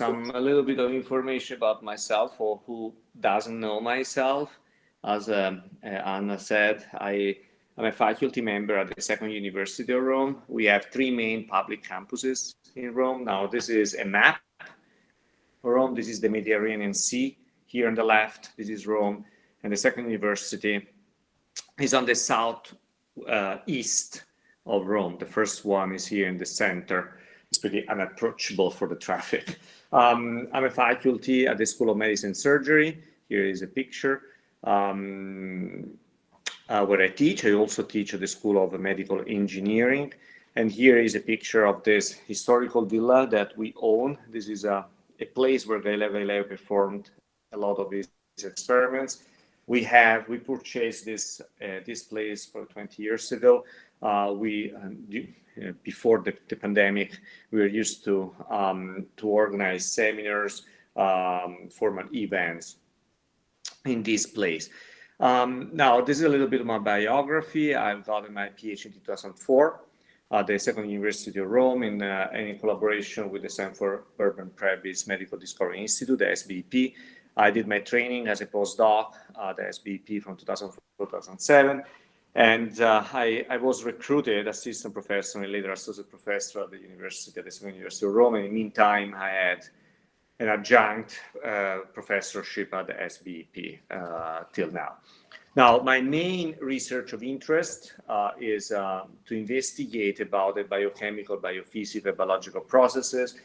a little bit of information about myself for who doesn't know myself. As Anna said, I'm a faculty member at the Second University of Rome. We have 3 main public campuses in Rome. Now, this is a map for Rome. This is the Mediterranean Sea. Here on the left, this is Rome. And the Second University is on the south east of Rome. The first one is here in the center. It's pretty unapproachable for the traffic. I'm a faculty at the School of Medicine and Surgery. Here is a picture where I teach. I also teach at the School of Medical Engineering. And here is a picture of this historical villa that we own. This is a place where Galileo performed a lot of his experiments. We purchased this place for 20 years ago. Before the pandemic, we were used to organize seminars, formal events in this place. Now, this is a little bit of my biography. I've gotten my PhD in 2004 at the Second University of Rome in collaboration with the Center for Urban Previs Medical Discovery Institute, the SBP. I did my training as a postdoc at the SBP from 2004 to 2007. And I was recruited assistant professor and later associate professor at the Second University of Rome. In the meantime, I had an adjunct professorship at the SBP till now. Now, my main research of interest is to investigate about the biochemical, biophysical, biological processes,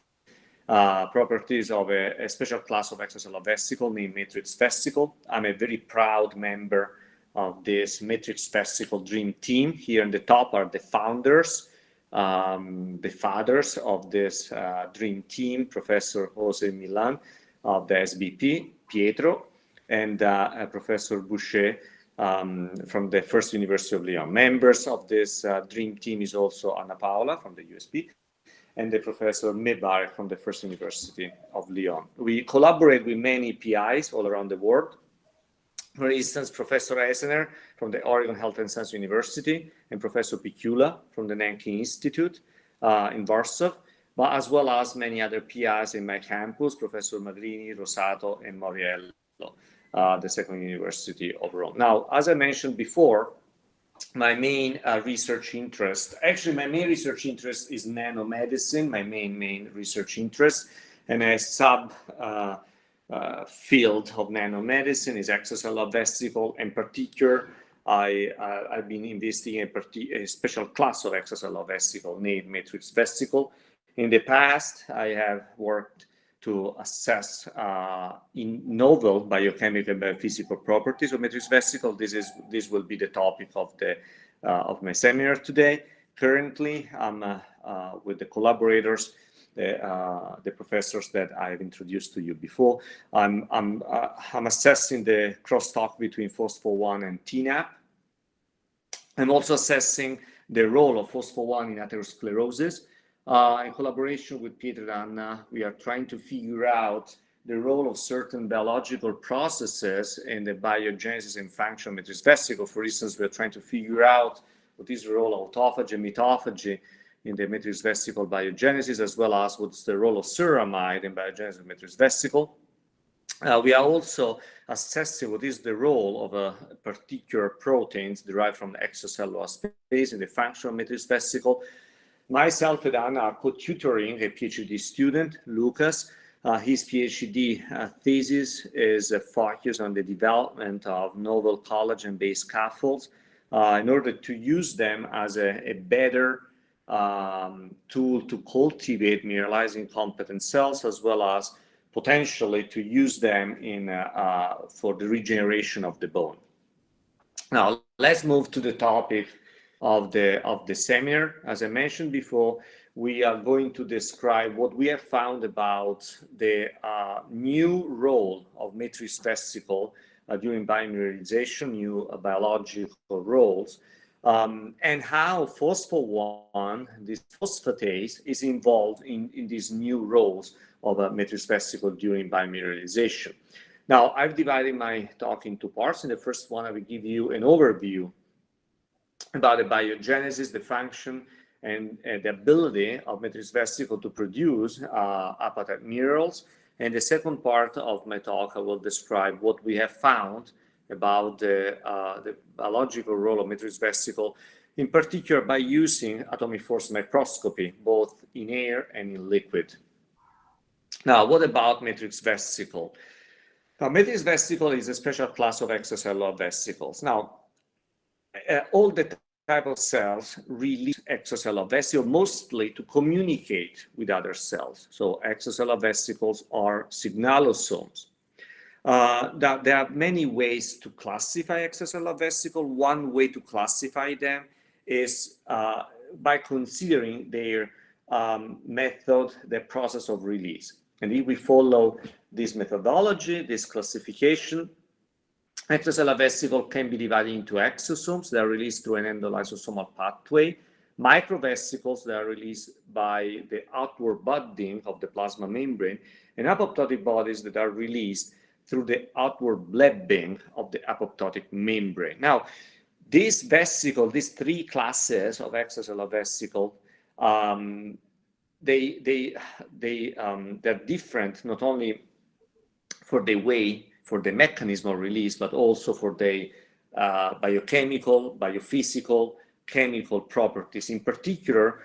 properties of a special class of extracellular vesicle named Matrix Vesicle. I'm a very proud member of this Matrix Vesicle Dream Team. Here in the top are the founders, the fathers of this Dream Team, Professor Jose Milan of the SBP, Pietro, and Professor Boucher from the First University of Lyon. Members of this Dream Team is also Anna Paola from the USP, and the Professor Mebarek from the First University of Lyon. We collaborate with many PIs all around the world. For instance, Professor Esener from the Oregon Health and Science University and Professor Picula from the Nanking Institute in Warsaw, but as well as many other PIs in my campus, Professor Magrini, Rosato, and Moriello, the Second University of Rome. Now, as I mentioned before, my main research interest is nanomedicine, my main research interest, and a field of nanomedicine is extracellular vesicle. In particular, I've been investigating a special class of extracellular vesicle named Matrix Vesicle. In the past, I have worked to assess in novel biochemical and biophysical properties of Matrix Vesicle. This will be the topic of my seminar today. Currently, I'm with the collaborators, the professors that I've introduced to you before. I'm assessing the crosstalk between phospho-1 and TNAP. I'm also assessing the role of phospho-1 in atherosclerosis. In collaboration with Pietro and Anna, we are trying to figure out the role of certain biological processes in the biogenesis and function of Matrix Vesicle. For instance, we are trying to figure out what is the role of autophagy and mitophagy in the Matrix Vesicle biogenesis, as well as what's the role of ceramide in biogenesis of Matrix Vesicle. We are also assessing what is the role of particular proteins derived from the extracellular space in the function of Matrix Vesicle. Myself and Anna are co-tutoring a PhD student, Lucas. His PhD thesis is focused on the development of novel collagen-based scaffolds in order to use them as a better tool to cultivate mineralizing competent cells, as well as potentially to use them for the regeneration of the bone. Now, let's move to the topic of the seminar. As I mentioned before, we are going to describe what we have found about the new role of Matrix Vesicle during biomineralization, new biological roles, and how phospho-1, this phosphatase, is involved in these new roles of Matrix Vesicle during biomineralization. Now, I've divided my talk into parts. In the first one, I will give you an overview about the biogenesis, the function, and the ability of matrix vesicle to produce apatite minerals. And the second part of my talk, I will describe what we have found about the biological role of matrix vesicle, in particular by using atomic force microscopy, both in air and in liquid. Now, what about matrix vesicle? Now, matrix vesicle is a special class of extracellular vesicles. Now, all the type of cells release extracellular vesicles mostly to communicate with other cells. So extracellular vesicles are signalosomes. There are many ways to classify extracellular vesicles. One way to classify them is by considering their method, the process of release. And if we follow this methodology, this classification, extracellular vesicle can be divided into exosomes that are released through an endolysosomal pathway, microvesicles that are released by the outward budding of the plasma membrane, and apoptotic bodies that are released through the outward blebbing of the apoptotic membrane. Now, these three classes of extracellular vesicle, they're different not only for the mechanism of release, but also for the biochemical, biophysical, chemical properties. In particular,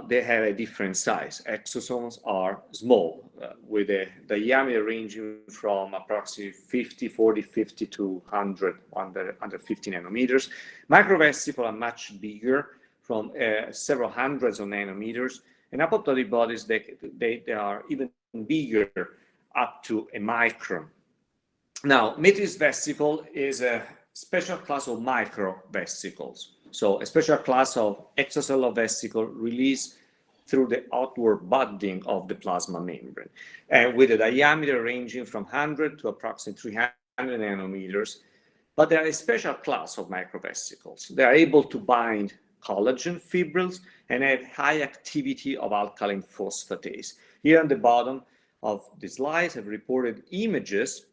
they have a different size. Exosomes are small, with a diameter ranging from approximately 50 to 100, under 50 nanometers. Microvesicles are much bigger, from several hundreds of nanometers, and apoptotic bodies, they are even bigger, up to a micron. Now, matrix vesicle is a special class of microvesicles. So a special class of extracellular vesicle released through the outward budding of the plasma membrane, and with a diameter ranging from 100 to approximately 300 nanometers. But they are a special class of microvesicles. They are able to bind collagen fibrils and have high activity of alkaline phosphatase. Here on the bottom of the slides, I've reported images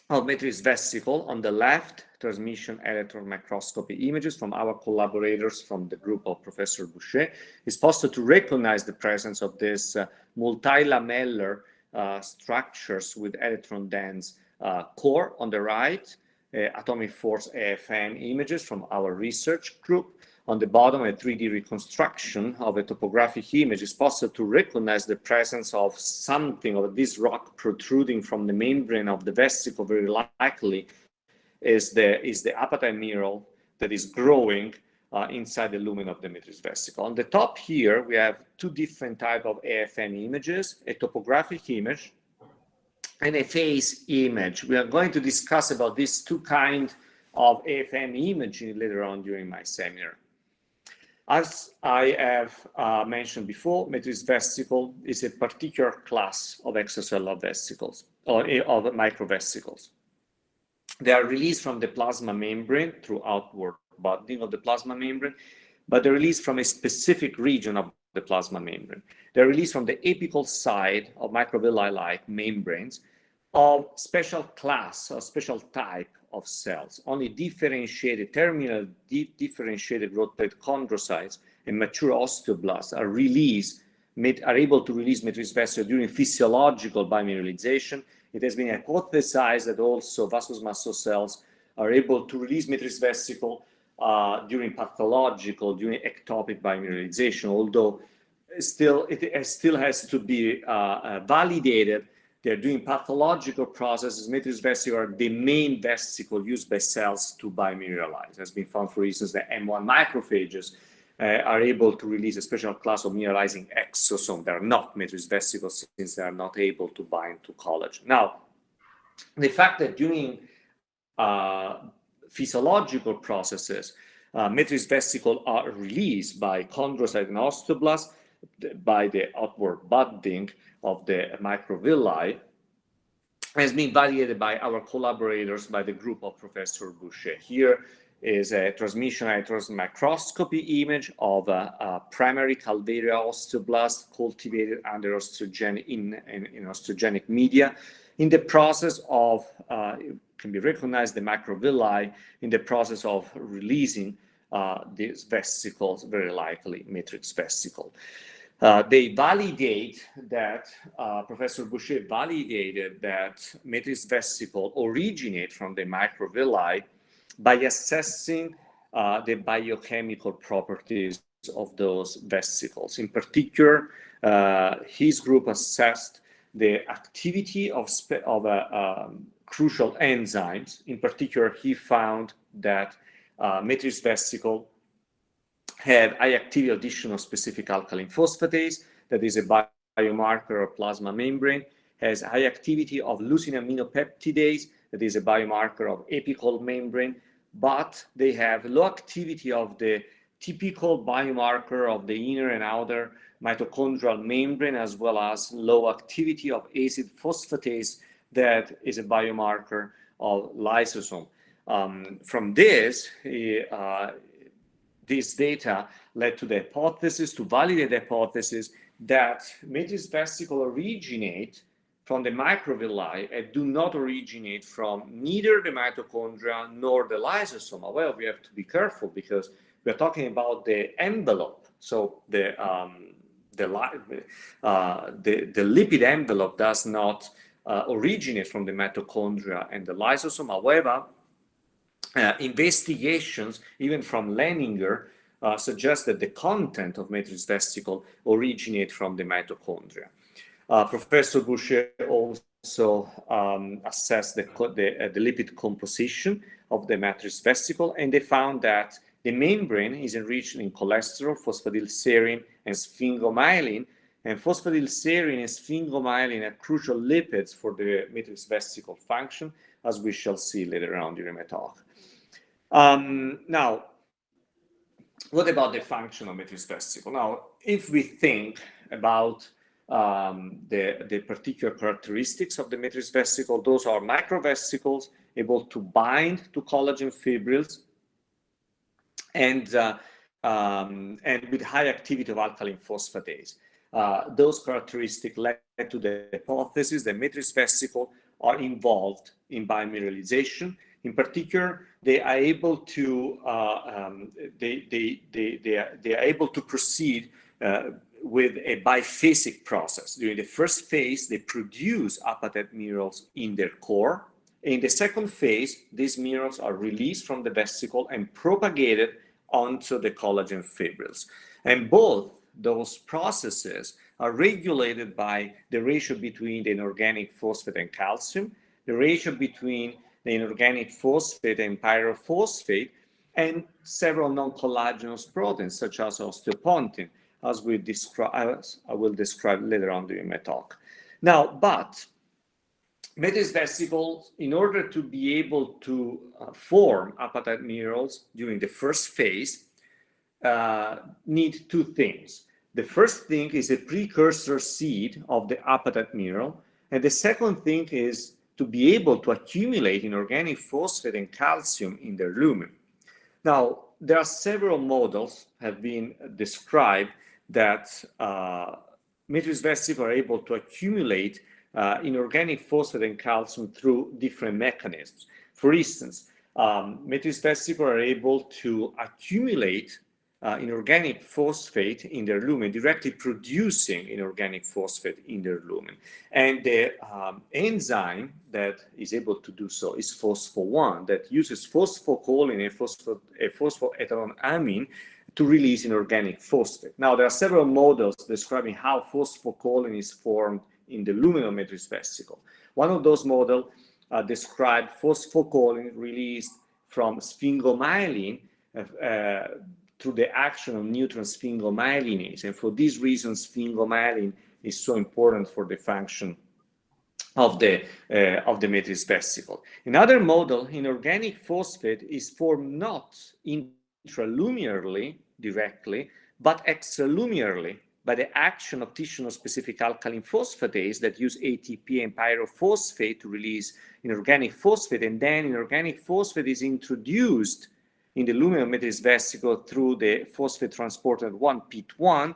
of matrix vesicle. On the left, transmission electron microscopy images from our collaborators from the group of Professor Boucher. It's possible to recognize the presence of this multilamellar structures with electron-dense core on the right, atomic force AFM images from our research group. On the bottom, a 3D reconstruction of a topographic image. Is possible to recognize the presence of something, of this rock protruding from the membrane of the vesicle. Very likely is the apatite mineral that is growing inside the lumen of the matrix vesicle. On the top here, we have two different types of AFM images, a topographic image and a phase image. We are going to discuss about these two kinds of AFM imaging later on during my seminar. As I have mentioned before, matrix vesicle is a particular class of extracellular vesicles, or of microvesicles. They are released from the plasma membrane through outward budding of the plasma membrane, but they're released from a specific region of the plasma membrane. They're released from the apical side of microvilli-like membranes of special class or special type of cells. Only differentiated, terminal differentiated growth plate chondrocytes and mature osteoblasts are able to release matrix vesicle during physiological biomineralization. It has been hypothesized that also vascular muscle cells are able to release matrix vesicle during pathological, during ectopic biomineralization, although it still has to be validated. They're doing pathological processes. Matrix vesicles are the main vesicle used by cells to biomineralize. It has been found, for instance, that M1 macrophages are able to release a special class of mineralizing exosomes. They are not matrix vesicles since they are not able to bind to collagen. Now, the fact that during physiological processes, matrix vesicles are released by chondrocytes and osteoblasts by the outward budding of the microvilli has been validated by our collaborators, by the group of Professor Boucher. Here is a transmission electron microscopy image of a primary Calvaria osteoblast cultivated under in osteogenic media. In the process of, can be recognized the microvilli in the process of releasing these vesicles, very likely matrix vesicle. They validate that, Professor Boucher validated that matrix vesicle originate from the microvilli by assessing the biochemical properties of those vesicles. In particular, his group assessed the activity of crucial enzymes. In particular, he found that matrix vesicle have high activity additional specific alkaline phosphatase, that is a biomarker of plasma membrane, has high activity of leucine aminopeptidase, that is a biomarker of apical membrane, but they have low activity of the typical biomarker of the inner and outer mitochondrial membrane, as well as low activity of acid phosphatase, that is a biomarker of lysosome. From this data led to the hypothesis, to validate the hypothesis that matrix vesicle originate from the microvilli and do not originate from neither the mitochondria nor the lysosome. Well, we have to be careful because we're talking about the envelope. So the lipid envelope does not originate from the mitochondria and the lysosome. However, investigations, even from Leninger, suggest that the content of matrix vesicle originate from the mitochondria. Professor Boucher also assessed the lipid composition of the matrix vesicle, and they found that the membrane is enriched in cholesterol, phosphatidylserine, and sphingomyelin, and phosphatidylserine and sphingomyelin are crucial lipids for the matrix vesicle function, as we shall see later on during my talk. Now, what about the function of matrix vesicle? Now, if we think about the particular characteristics of the matrix vesicle, those are microvesicles able to bind to collagen fibrils and with high activity of alkaline phosphatase. Those characteristics led to the hypothesis that matrix vesicles are involved in biomineralization. In particular, they are able to proceed with a biphasic process. During the first phase, they produce apatite minerals in their core. In the second phase, these minerals are released from the vesicle and propagated onto the collagen fibrils. And both those processes are regulated by the ratio between the inorganic phosphate and calcium, the ratio between the inorganic phosphate and pyrophosphate, and several non-collagenous proteins, such as osteopontin, as I will describe later on during my talk. Now, but matrix vesicles, in order to be able to form apatite minerals during the first phase, need two things. The first thing is a precursor seed of the apatite mineral, and the second thing is to be able to accumulate inorganic phosphate and calcium in their lumen. Now, there are several models have been described that matrix vesicles are able to accumulate inorganic phosphate and calcium through different mechanisms. For instance, matrix vesicles are able to accumulate inorganic phosphate in their lumen, directly producing inorganic phosphate in their lumen. And the enzyme that is able to do so is phospho-1, that uses phosphocholine and phosphoethylamine to release inorganic phosphate. Now, there are several models describing how phosphocholine is formed in the lumen of matrix vesicle. One of those models described phosphocholine released from sphingomyelin through the action of neutron sphingomyelinase. And for these reasons, sphingomyelin is so important for the function of the matrix vesicle. Another model, inorganic phosphate is formed not intraluminarly directly, but extraluminarly by the action of tissue-specific alkaline phosphatase that use ATP and pyrophosphate to release inorganic phosphate, and then inorganic phosphate is introduced in the lumen of matrix vesicle through the phosphate transporter 1, PIT1,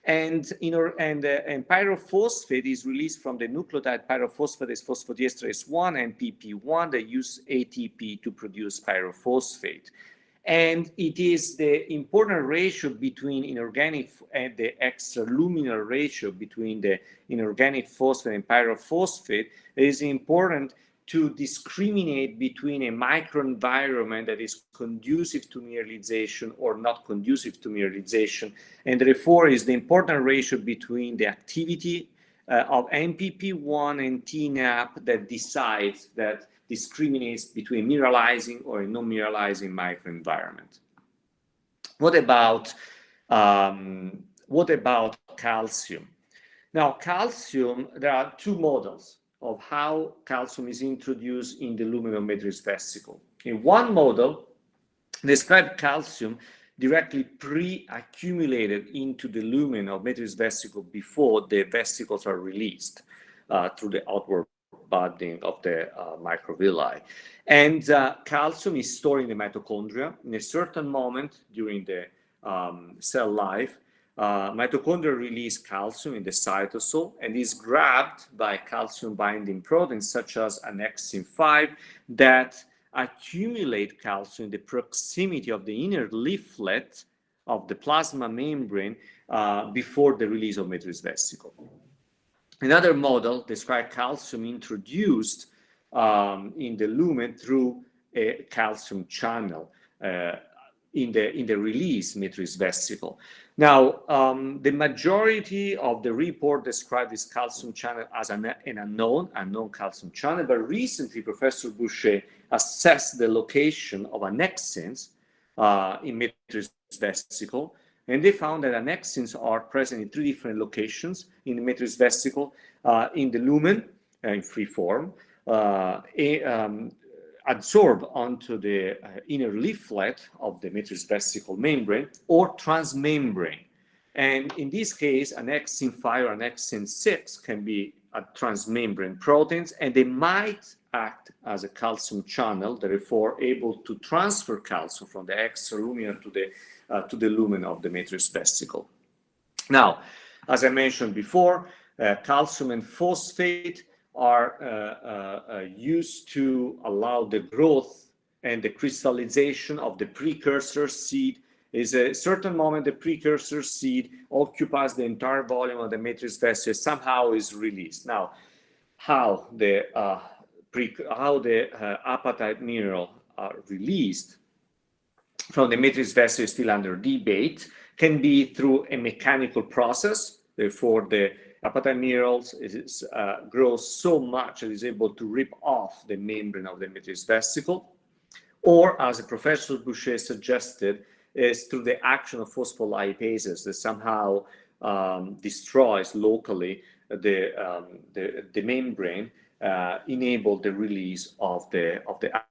and pyrophosphate is released from the nucleotide pyrophosphatase phosphodiesterase 1 and PP1 that use ATP to produce pyrophosphate. And it is the important ratio between inorganic and the extraluminal ratio between the inorganic phosphate and pyrophosphate that is important to discriminate between a microenvironment that is conducive to mineralization or not conducive to mineralization. And therefore is the important ratio between the activity of MPP1 and TNAP that decides, that discriminates between mineralizing or a non-mineralizing microenvironment. What about calcium? Now, calcium, there are two models of how calcium is introduced in the luminometric vesicle. In one model, described calcium directly pre-accumulated into the lumen of matrix vesicle before the vesicles are released through the outward budding of the microvilli. And calcium is stored in the mitochondria. In a certain moment during the cell life, mitochondria release calcium in the cytosol and is grabbed by calcium binding proteins such as annexin 5 that accumulate calcium in the proximity of the inner leaflet of the plasma membrane before the release of matrix vesicle. Another model describes calcium introduced in the lumen through a calcium channel in the release matrix vesicle. Now, the majority of the report describe this calcium channel as an unknown calcium channel, but recently Professor Boucher assessed the location of annexins in matrix vesicle, and they found that annexins are present in 3 different locations in the matrix vesicle, in the lumen, in free form, absorb onto the inner leaflet of the matrix vesicle membrane or transmembrane. And in this case, annexin 5 or annexin 6 can be transmembrane proteins, and they might act as a calcium channel, therefore able to transfer calcium from the extraluminal to the lumen of the matrix vesicle. Now, as I mentioned before, calcium and phosphate are used to allow the growth and the crystallization of the precursor seed. Is a certain moment the precursor seed occupies the entire volume of the matrix vesicle, somehow is released. Now, how the apatite mineral are released from the matrix vesicle is still under debate. Can be through a mechanical process, therefore the apatite minerals grows so much that it is able to rip off the membrane of the matrix vesicle, or as Professor Boucher suggested, is through the action of phospholipases that somehow destroys locally the membrane, enable the release of the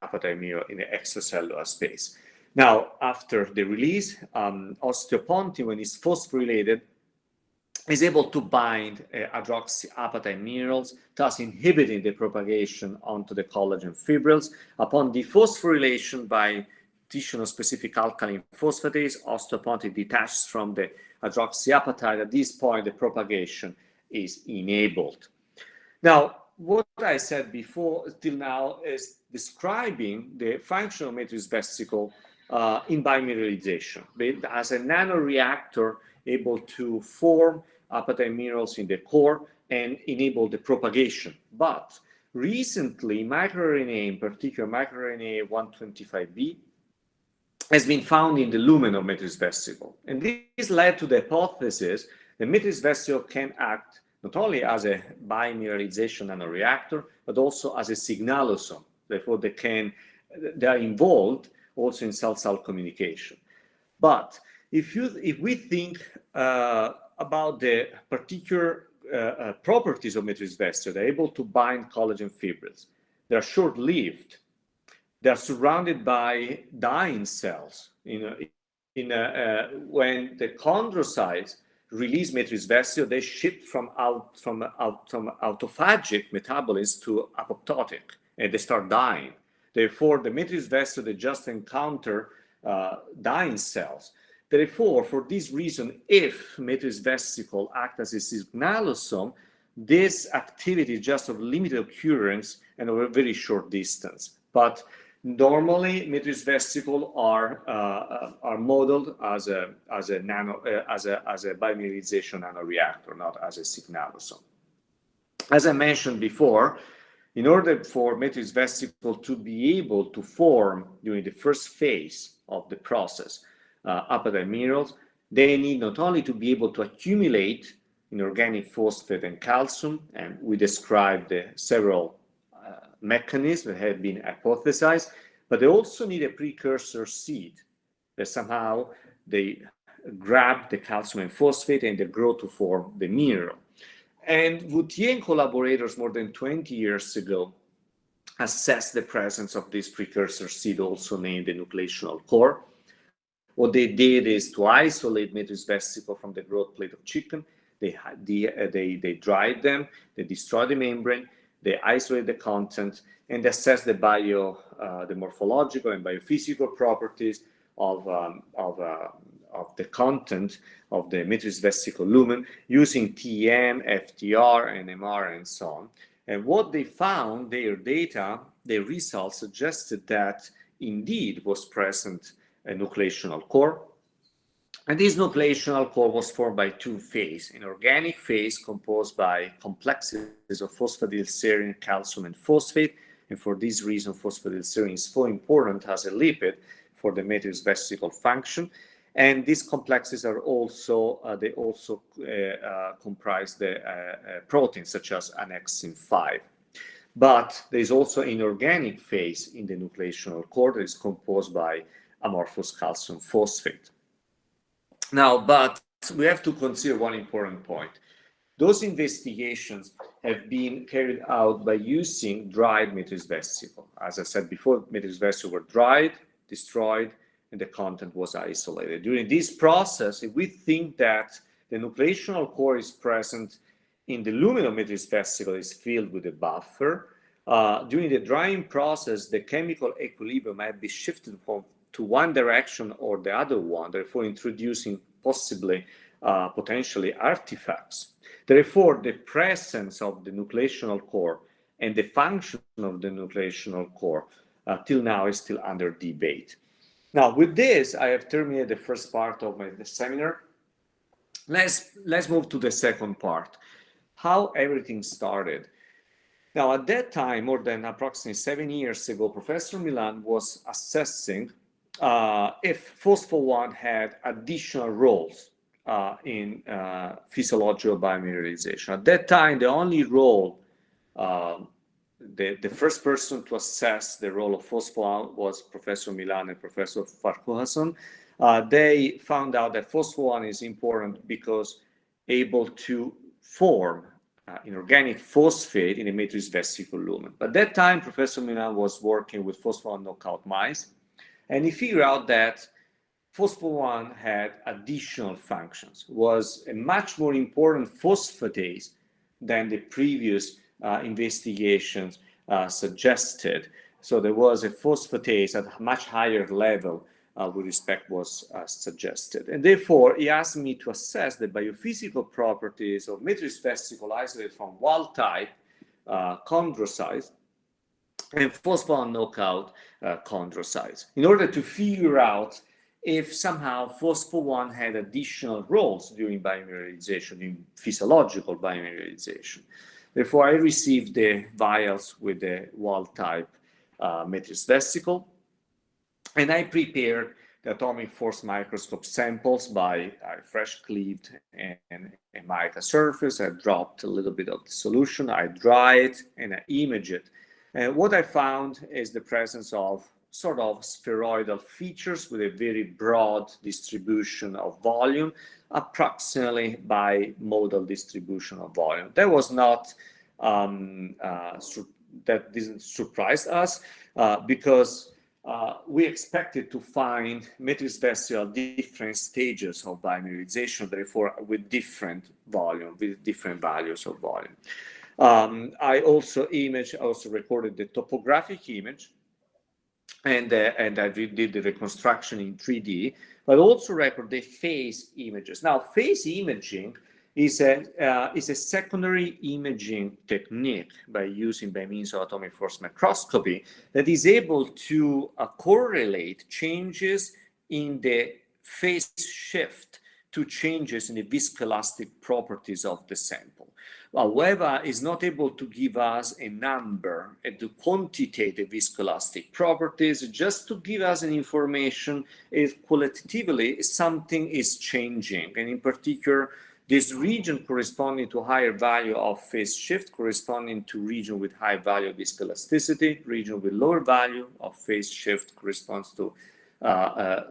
apatite mineral in the extracellular space. Now, after the release, osteopontin, when it's phosphorylated, is able to bind hydroxyapatite minerals, thus inhibiting the propagation onto the collagen fibrils. Upon dephosphorylation by tissue-specific alkaline phosphatase, osteopontin detaches from the hydroxyapatite. At this point, the propagation is enabled. Now, what I said before till now is describing the functional matrix vesicle in biomineralization, as a nanoreactor able to form apatite minerals in the core and enable the propagation. But recently, microRNA, in particular microRNA 125b, has been found in the lumen of matrix vesicle. And this led to the hypothesis that matrix vesicle can act not only as a biomineralization nanoreactor, but also as a signalosome. Therefore, they are involved also in cell-cell communication. But if we think about the particular properties of matrix vesicle, they're able to bind collagen fibrils. They're short-lived. They're surrounded by dying cells. When the chondrocytes release matrix vesicle, they shift from autophagic metabolism to apoptotic, and they start dying. Therefore, the matrix vesicle, they just encounter dying cells. Therefore, for this reason, if matrix vesicle act as a signalosome, this activity is just of limited occurrence and of a very short distance. But Normally, matrix vesicles are modeled as a biomineralization nanoreactor, not as a signalosome. As I mentioned before, in order for matrix vesicle to be able to form during the first phase of the process apatite minerals, they need not only to be able to accumulate inorganic phosphate and calcium, and we described the several mechanisms that have been hypothesized, but they also need a precursor seed that somehow they grab the calcium and phosphate and they grow to form the mineral. And Woutier and collaborators more than 20 years ago assessed the presence of this precursor seed, also named the nucleational core. What they did is to isolate matrix vesicle from the growth plate of chicken. They dried them, they destroyed the membrane, they isolate the content, and assess the morphological and biophysical properties of the content of the matrix vesicle lumen using TEM, FTR, NMR, and so on. And what they found, their data, their results suggested that indeed was present a nucleational core. And this nucleational core was formed by two phases: an organic phase composed by complexes of phosphatidylserine, calcium, and phosphate. And for this reason, phosphatidylserine is so important as a lipid for the matrix vesicle function. And these complexes are also, comprise the proteins such as annexin 5. But there is also an inorganic phase in the nucleational core that is composed by amorphous calcium phosphate. Now, but we have to consider one important point. Those investigations have been carried out by using dried matrix vesicle. As I said before, matrix vesicle were dried, destroyed, and the content was isolated. During this process, if we think that the nucleational core is present in the luminometers vesicle is filled with a buffer, during the drying process, the chemical equilibrium might be shifted to one direction or the other one, therefore introducing possibly potentially artifacts. Therefore, the presence of the nucleational core and the function of the nucleational core till now is still under debate. Now, with this, I have terminated the first part of the seminar. Let's move to the second part, how everything started. Now, at that time, more than approximately 7 years ago, Professor Milan was assessing if phospho-1 had additional roles in physiological biomineralization. At that time, the only role, the first person to assess the role of phospho-1 was Professor Milan and Professor Farquharson. They found out that phospho-1 is important because able to form inorganic phosphate in the matrix vesicle lumen. But at that time, Professor Milan was working with phospho-1 knockout mice, and he figured out that phospho-1 had additional functions, was a much more important phosphatase than the previous investigations suggested. So there was a phosphatase at a much higher level with respect was suggested. And therefore, he asked me to assess the biophysical properties of matrix vesicle isolated from wild type chondrocytes and phospho-1 knockout chondrocytes in order to figure out if somehow phospho-1 had additional roles during biomineralization, in physiological biomineralization. Therefore, I received the vials with the wild type matrix vesicle, and I prepared the atomic force microscope samples by fresh cleaved and a mica surface. I dropped a little bit of the solution, I dry it, and I image it. And what I found is the presence of sort of spheroidal features with a very broad distribution of volume, approximately by modal distribution of volume. That was not, that didn't surprise us because we expected to find matrix vesicle at different stages of biomineralization, therefore with different volume, with different values of volume. I also recorded the topographic image, and I did the reconstruction in 3D, but also record the phase images. Now, phase imaging is a secondary imaging technique by means of atomic force microscopy that is able to correlate changes in the phase shift to changes in the viscoelastic properties of the sample. However, is not able to give us a number and to quantitate the viscoelastic properties, just to give us an information if qualitatively something is changing. And in particular, this region corresponding to higher value of phase shift corresponding to region with high value of viscoelasticity, region with lower value of phase shift corresponds to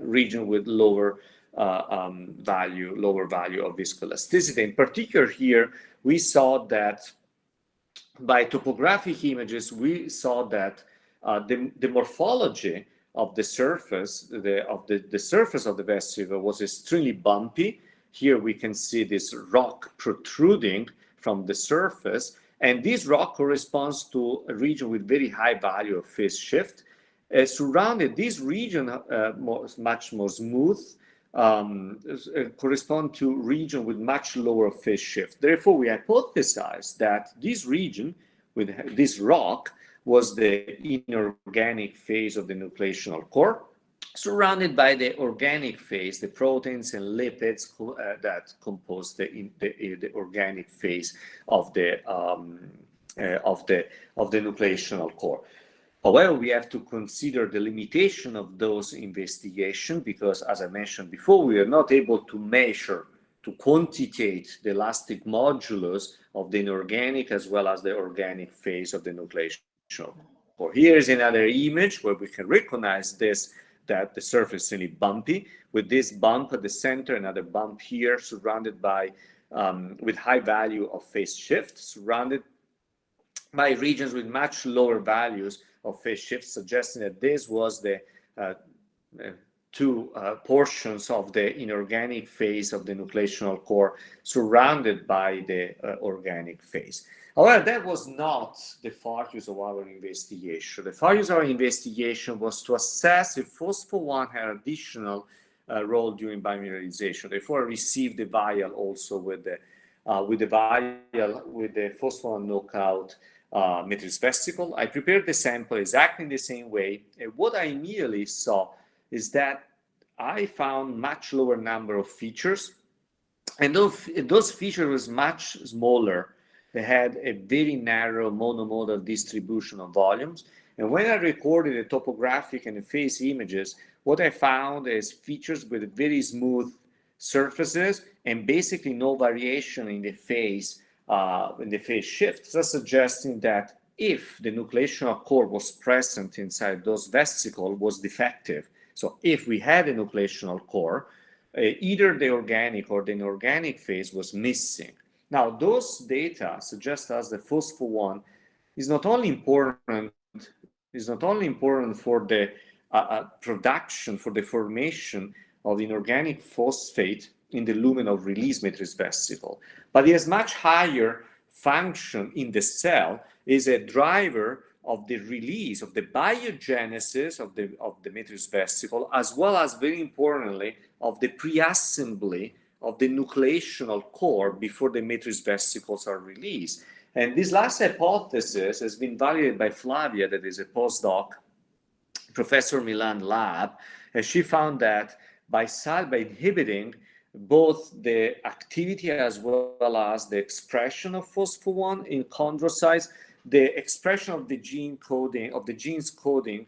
region with lower value of viscoelasticity. In particular here, we saw that by topographic images, we saw that the morphology of the surface, the surface of the vesicle was extremely bumpy. Here we can see this rock protruding from the surface, and this rock corresponds to a region with very high value of phase shift. Surrounded this region, much more smooth, correspond to region with much lower phase shift. Therefore, we hypothesized that this region with this rock was the inorganic phase of the nucleational core, surrounded by the organic phase, the proteins and lipids that compose the organic phase of the nucleational core. However, we have to consider the limitation of those investigations because, as I mentioned before, we are not able to measure, to quantitate the elastic modulus of the inorganic as well as the organic phase of the nucleational core. Here is another image where we can recognize this, that the surface is really bumpy, with this bump at the center, another bump here, surrounded by, with high value of phase shift, surrounded by regions with much lower values of phase shift, suggesting that this was the two portions of the inorganic phase of the nucleational core surrounded by the organic phase. However, that was not the focus of our investigation. The focus of our investigation was to assess if phospho-1 had additional role during biomineralization. Therefore, I received the vial also with the phospho-1 knockout matrix vesicle. I prepared the sample exactly in the same way. And what I immediately saw is that I found much lower number of features, and those features was much smaller. They had a very narrow monomodal distribution of volumes. And when I recorded the topographic and the phase images, what I found is features with very smooth surfaces and basically no variation in the phase shift, thus suggesting that if the nucleational core was present inside those vesicles was defective. So if we had a nucleational core, either the organic or the inorganic phase was missing. Now, those data suggest us that phospho-1 is not only important for the production, for the formation of inorganic phosphate in the lumen of release matrix vesicle, but it has much higher function in the cell, is a driver of the release, of the biogenesis of the matrix vesicle, as well as, very importantly, of the pre-assembly of the nucleational core before the matrix vesicles are released. And this last hypothesis has been validated by Flavia, that is a postdoc, Professor Milan lab, and she found that by inhibiting both the activity as well as the expression of phospho-1 in chondrocytes, the expression of the genes coding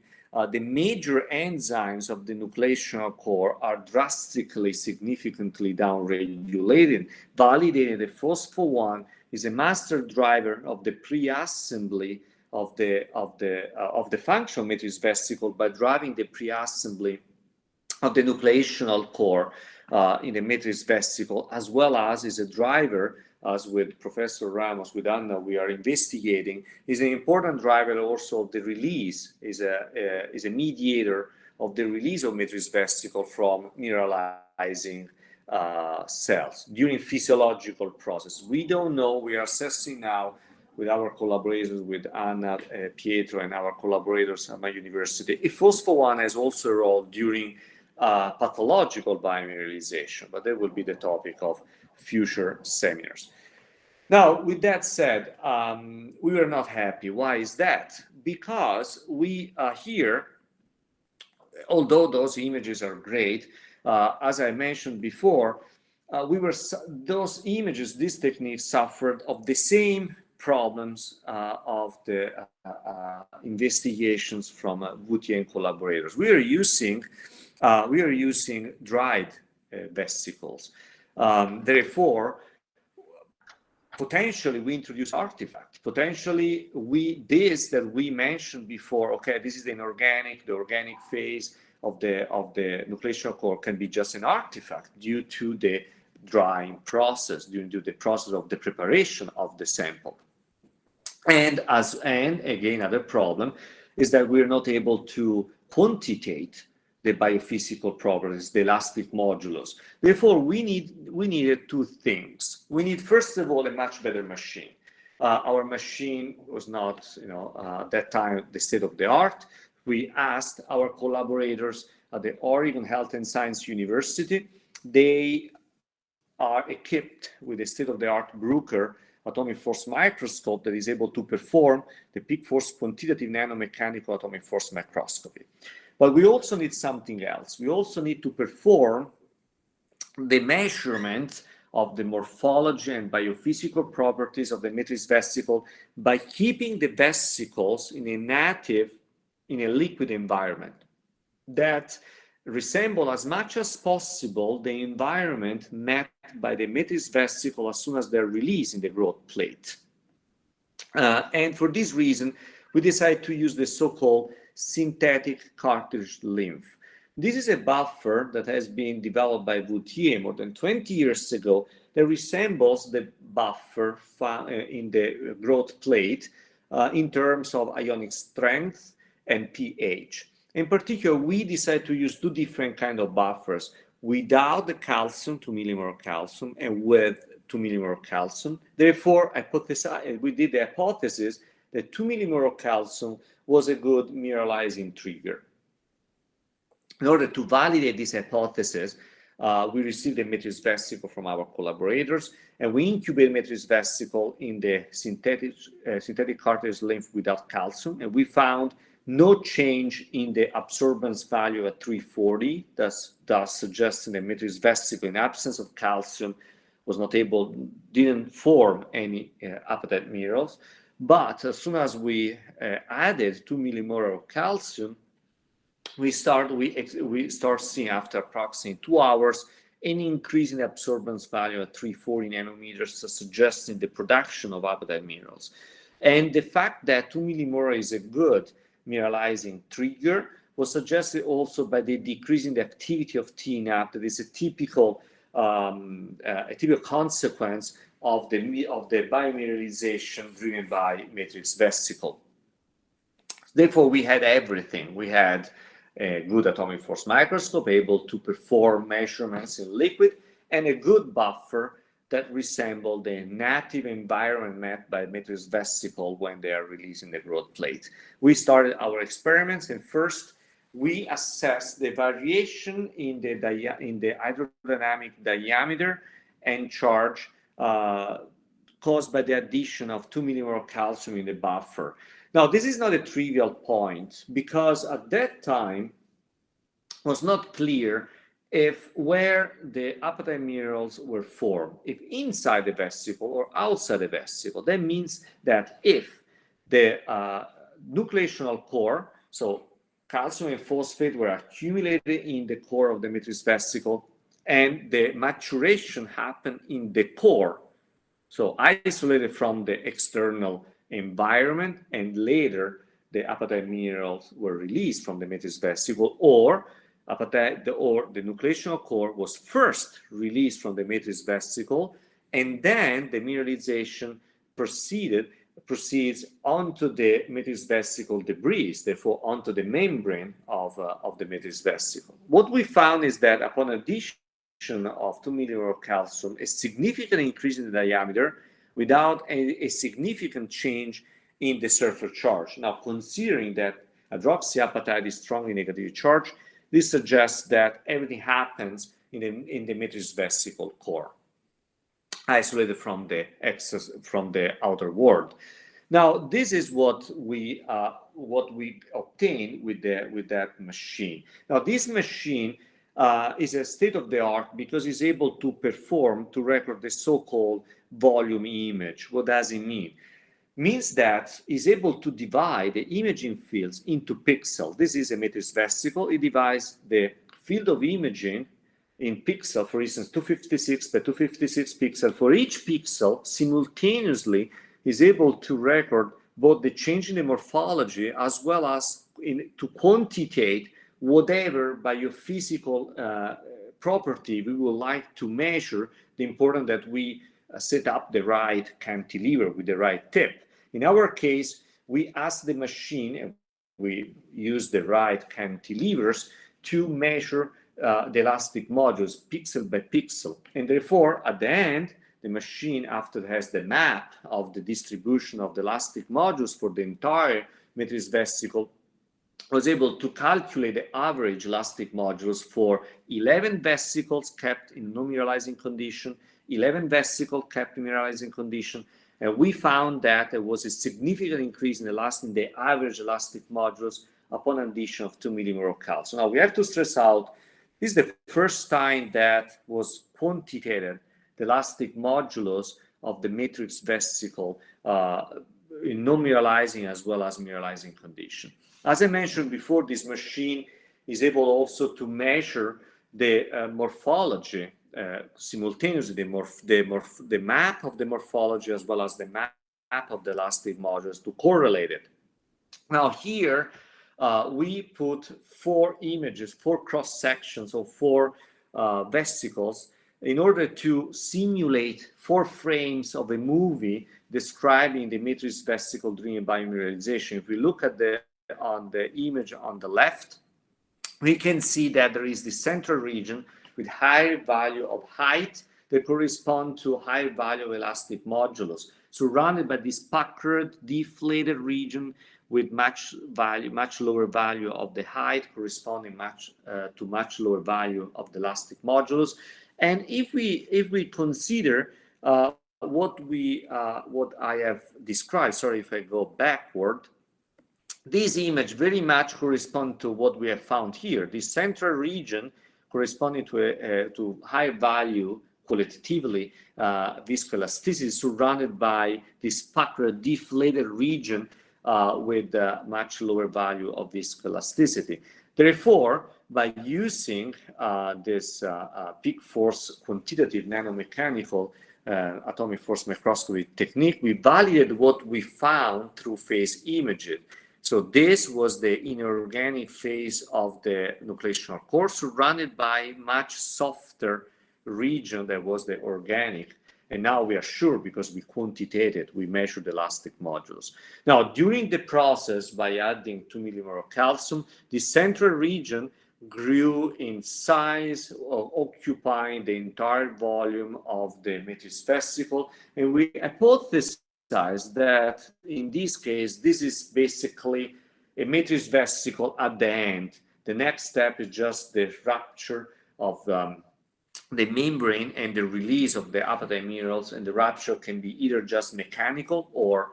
the major enzymes of the nucleational core are drastically, significantly downregulated, validating that phospho-1 is a master driver of the pre-assembly of the functional matrix vesicle by driving the pre-assembly of the nucleational core in the matrix vesicle, as well as is a driver, as with Professor Ramos, with Anna, we are investigating, is an important driver also of the release, is a mediator of the release of matrix vesicle from mineralizing cells during physiological process. We don't know, we are assessing now with our collaborators, with Anna, Pietro, and our collaborators at my university, if phospho-1 has also a role during pathological biomineralization, but that will be the topic of future seminars. Now, with that said, we were not happy. Why is that? Because we here, although those images are great, as I mentioned before, those images, this technique suffered of the same problems of the investigations from Bottini and collaborators. We are using dried vesicles. Therefore, potentially we introduce artifact. Potentially this that we mentioned before, okay, this is the organic phase of the nucleational core can be just an artifact due to the drying process, due to the process of the preparation of the sample. And again, another problem is that we're not able to quantitate the biophysical properties, the elastic modulus. Therefore, we needed two things. We need, first of all, a much better machine. Our machine was not, at that time, the state of the art. We asked our collaborators at the Oregon Health and Science University. They are equipped with a state-of-the-art Bruker atomic force microscope that is able to perform the peak force quantitative nanomechanical atomic force microscopy. But we also need something else. We also need to perform the measurement of the morphology and biophysical properties of the matrix vesicle by keeping the vesicles in a liquid environment that resemble as much as possible the environment met by the matrix vesicle as soon as they're released in the growth plate. And for this reason, we decided to use the so-called synthetic cartridge lymph. This is a buffer that has been developed by Bottini more than 20 years ago that resembles the buffer found in the growth plate in terms of ionic strength and pH. In particular, we decided to use two different kinds of buffers without the calcium, 2 millimolar calcium, and with 2 millimolar calcium. Therefore, we did the hypothesis that 2 millimolar calcium was a good mineralizing trigger. In order to validate this hypothesis, we received a matrix vesicle from our collaborators, and we incubated matrix vesicle in the synthetic cartridge lymph without calcium, and we found no change in the absorbance value at 340, thus suggesting that matrix vesicle, in absence of calcium, didn't form any apatite minerals. But as soon as we added 2 millimolar of calcium, we start seeing after approximately 2 hours an increase in the absorbance value at 340 nanometers, suggesting the production of apatite minerals. And the fact that 2 millimolar is a good mineralizing trigger was suggested also by the decrease in the activity of TNAP, that is a typical consequence of the biomineralization driven by matrix vesicle. Therefore, we had everything. We had a good atomic force microscope able to perform measurements in liquid, and a good buffer that resembled the native environment met by matrix vesicle when they are released in the growth plate. We started our experiments, and first we assessed the variation in the hydrodynamic diameter and charge caused by the addition of 2 millimolar calcium in the buffer. Now, this is not a trivial point, because at that time it was not clear where the apatite minerals were formed, if inside the vesicle or outside the vesicle. That means that if the nucleational core, so calcium and phosphate, were accumulated in the core of the matrix vesicle, and the maturation happened in the core, so isolated from the external environment, and later the apatite minerals were released from the matrix vesicle, or the nucleational core was first released from the matrix vesicle, and then the mineralization proceeds onto the matrix vesicle debris, therefore onto the membrane of the matrix vesicle. What we found is that upon addition of 2 millimolar of calcium, a significant increase in the diameter without a significant change in the surface charge. Now, considering that hydroxyapatite is strongly negatively charged, this suggests that everything happens in the matrix vesicle core. isolated from the outer world. Now, this is what we obtain with that machine. Now, this machine is a state of the art because it's able to record the so-called volume image. What does it mean? Means that it's able to divide the imaging fields into pixels. This is a matrix vesicle. It divides the field of imaging in pixel, for instance, 256 by 256 pixel. For each pixel, simultaneously is able to record both the change in the morphology as well as to quantitate whatever biophysical property we would like to measure, the important that we set up the right cantilever with the right tip. In our case, we ask the machine, and we use the right cantilevers to measure the elastic modulus pixel by pixel. And therefore, at the end, the machine, after it has the map of the distribution of the elastic modulus for the entire matrix vesicle, was able to calculate the average elastic modulus for 11 vesicles kept in non-mineralizing condition, 11 vesicles kept in mineralizing condition, and we found that there was a significant increase in the average elastic modulus upon addition of 2 millimolar of calcium. Now, we have to stress out, this is the first time that was quantitated the elastic modulus of the matrix vesicle in non-mineralizing as well as mineralizing condition. As I mentioned before, this machine is able also to measure the morphology simultaneously, the map of the morphology as well as the map of the elastic modulus to correlate it. Now here, we put 4 images, 4 cross sections of 4 vesicles in order to simulate 4 frames of a movie describing the matrix vesicle-driven biomineralization. If we look at the image on the left, we can see that there is the central region with higher value of height that correspond to higher value of elastic modulus, surrounded by this puckered, deflated region with much lower value of the height, corresponding to much lower value of the elastic modulus. And if we consider what I have described, sorry if I go backward, this image very much corresponds to what we have found here. The central region corresponding to high value qualitatively viscoelasticity surrounded by this puckered, deflated region with much lower value of viscoelasticity. Therefore, by using this peak force quantitative nanomechanical atomic force microscopy technique, we validated what we found through phase imaging. So this was the inorganic phase of the nucleational core surrounded by much softer region that was the organic. And now we are sure because we quantitated, we measured the elastic modulus. Now, during the process, by adding 2 millimolar of calcium, the central region grew in size, occupying the entire volume of the matrix vesicle. And we hypothesized that in this case, this is basically a matrix vesicle at the end. The next step is just the rupture of the membrane and the release of the apatite minerals, and the rupture can be either just mechanical or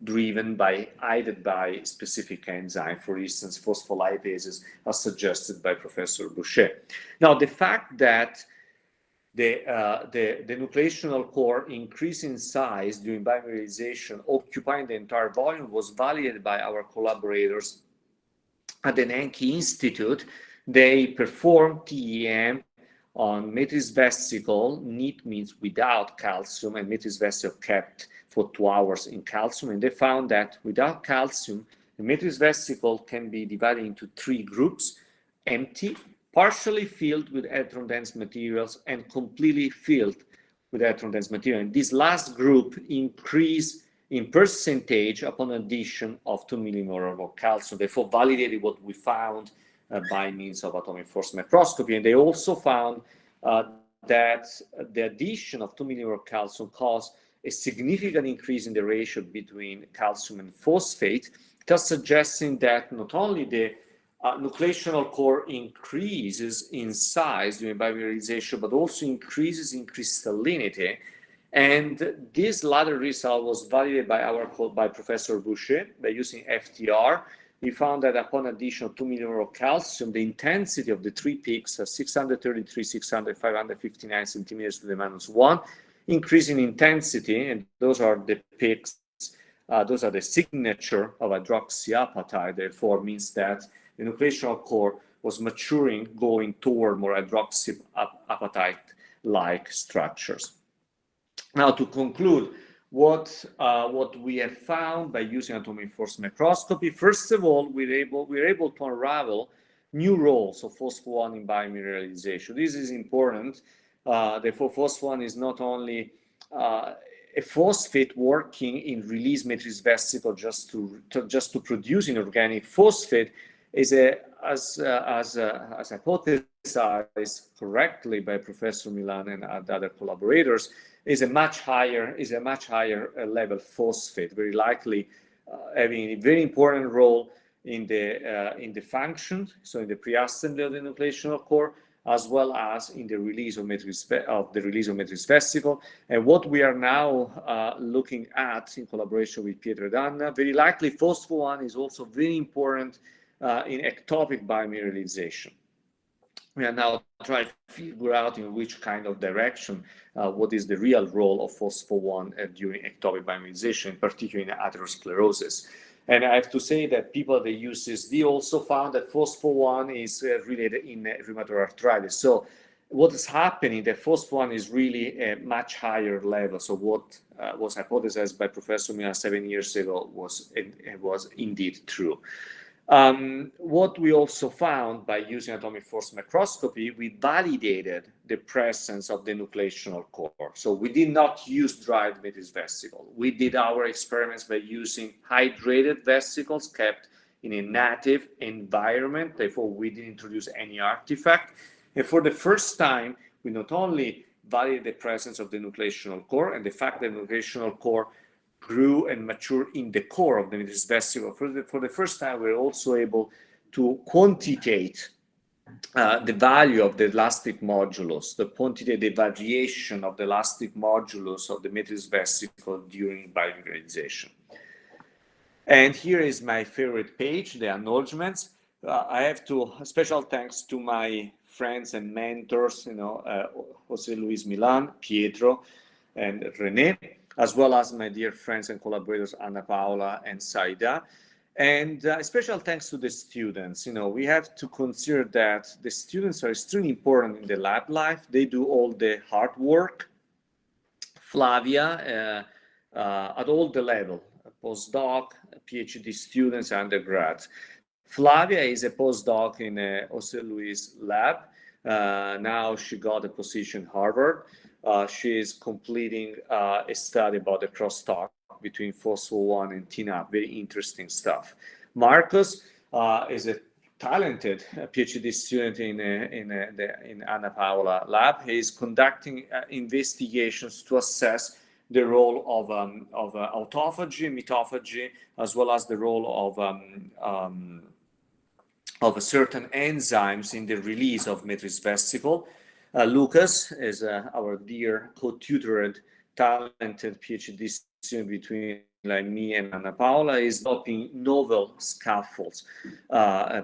driven by aided by specific enzyme, for instance, phospholipases, as suggested by Professor Boucher. Now, the fact that the nucleational core increased in size during biomineralization, occupying the entire volume, was validated by our collaborators at the Nanki Institute. They performed TEM on matrix vesicle, neat means without calcium, and matrix vesicle kept for 2 hours in calcium. And they found that without calcium, the matrix vesicle can be divided into 3 groups: empty, partially filled with electron-dense materials, and completely filled with electron-dense material. And this last group increased in percentage upon addition of 2 millimolar of calcium. Therefore, validated what we found by means of atomic force microscopy. And they also found that the addition of 2 millimolar of calcium caused a significant increase in the ratio between calcium and phosphate, thus suggesting that not only the nucleational core increases in size during biomineralization, but also increases in crystallinity. And this latter result was validated by Professor Boucher by using FTR. We found that upon addition of 2 millimolar of calcium, the intensity of the three peaks, 633, 600, 559 centimeters to the -1, increase in intensity, and those are the peaks, those are the signature of hydroxyapatite, therefore means that the nucleational core was maturing, going toward more hydroxyapatite-like structures. Now, to conclude, what we have found by using atomic force microscopy, first of all, we're able to unravel new roles of phospho-1 in biomineralization. This is important. Therefore, phospho-1 is not only a phosphate working in release matrix vesicle just to produce inorganic phosphate, as hypothesized correctly by Professor Milan and other collaborators, is a much higher level phosphate, very likely having a very important role in the function, so in the pre-assembly of the nucleational core, as well as in the release of matrix vesicle. And what we are now looking at in collaboration with Pietro Danna, very likely phospho-1 is also very important in ectopic biomineralization. We are now trying to figure out in which kind of direction, what is the real role of phospho-1 during ectopic biomineralization, particularly in atherosclerosis. And I have to say that people that use CSD also found that phospho-1 is related in rheumatoid arthritis. So what is happening, that phospho-1 is really a much higher level. So what was hypothesized by Professor Milan 7 years ago was indeed true. What we also found by using atomic force microscopy, we validated the presence of the nucleational core. So we did not use dried matrix vesicle. We did our experiments by using hydrated vesicles kept in a native environment. Therefore, we didn't introduce any artifact. And for the first time, we not only validated the presence of the nucleational core and the fact that the nucleational core grew and matured in the core of the matrix vesicle. For the first time, we're also able to quantitate the value of the elastic modulus, the quantitate the variation of the elastic modulus of the matrix vesicle during biomineralization. And here is my favorite page, the acknowledgements. I have to special thanks to my friends and mentors, Jose Luis Milan, Pietro, and René, as well as my dear friends and collaborators, Anna Paola and Saida. And special thanks to the students. We have to consider that the students are extremely important in the lab life. They do all the hard work. Flavia, at all the level, postdoc, PhD students, undergrads. Flavia is a postdoc in Jose Luis lab. Now she got a position at Harvard. She is completing a study about the crosstalk between phospho-1 and TNAP. Very interesting stuff. Marcus is a talented PhD student in Anna Paola lab. He is conducting investigations to assess the role of autophagy, mitophagy, as well as the role of certain enzymes in the release of matrix vesicle. Lucas is our dear co-tutored, talented PhD student between me and Anna Paola, is developing novel scaffolds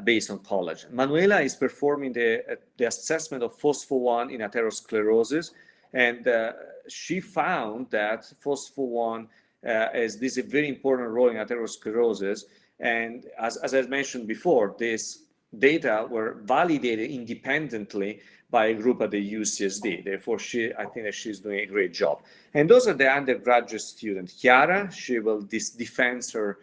based on collagen. Manuela is performing the assessment of phospho-1 in atherosclerosis, and she found that phospho-1 has this a very important role in atherosclerosis. And as I mentioned before, this data were validated independently by a group at the UCSD. Therefore, I think that she's doing a great job. And those are the undergraduate students. Chiara, she will defend her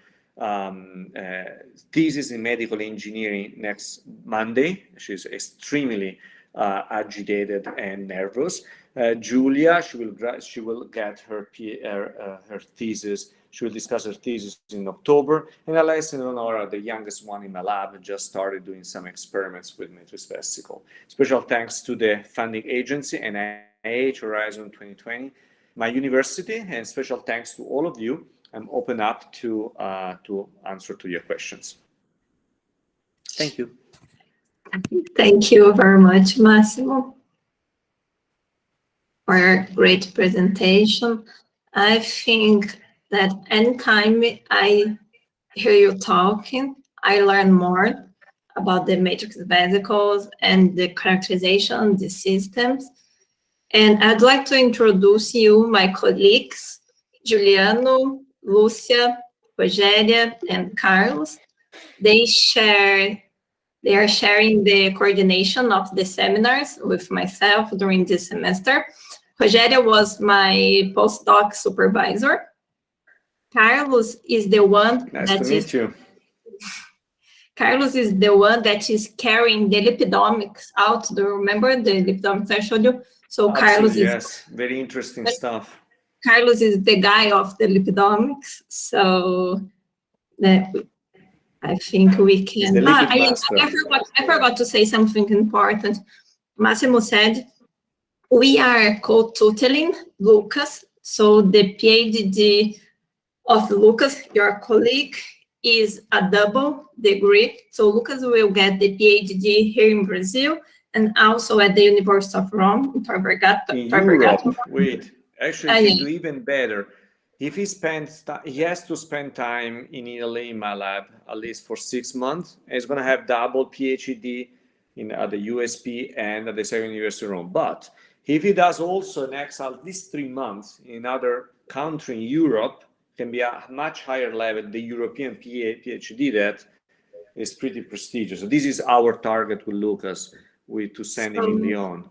thesis in medical engineering next Monday. She's extremely agitated and nervous. Julia, she will get her thesis. She will discuss her thesis in October. And Alessia and Leonora, the youngest one in my lab, just started doing some experiments with matrix vesicle. Special thanks to the funding agency, NIH Horizon 2020, my university, and special thanks to all of you. I'm open up to answer to your questions. Thank you. Thank you very much, Massimo. for your great presentation. I think that anytime I hear you talking, I learn more about the matrix vesicles and the characterization of the systems. And I'd like to introduce you my colleagues, Juliano, Lucia, Rogéria, and Carlos. They are sharing the coordination of the seminars with myself during this semester. Rogéria was my postdoc supervisor. Carlos is the one Nice to meet you. Carlos is the one that is carrying the lipidomics out. Do you remember the lipidomics I showed you? So Absolutely, Carlos is, yes, very interesting stuff. Carlos is the guy of the lipidomics. So I think we can. I forgot to say something important. Massimo said we are co-tutoring Lucas. So the PhD of Lucas, your colleague, is a double degree. So Lucas will get the PhD here in Brazil and also at the University of Rome in Vergata. In Europe, wait, actually he can do even better. If he has to spend time in Italy in my lab, at least for 6 months, and he's going to have double PhD at the USP and at the Second University of Rome. But if he does also next at least 3 months in another country in Europe, can be a much higher level, the European PhD that is pretty prestigious. So this is our target with Lucas, to send him in Lyon.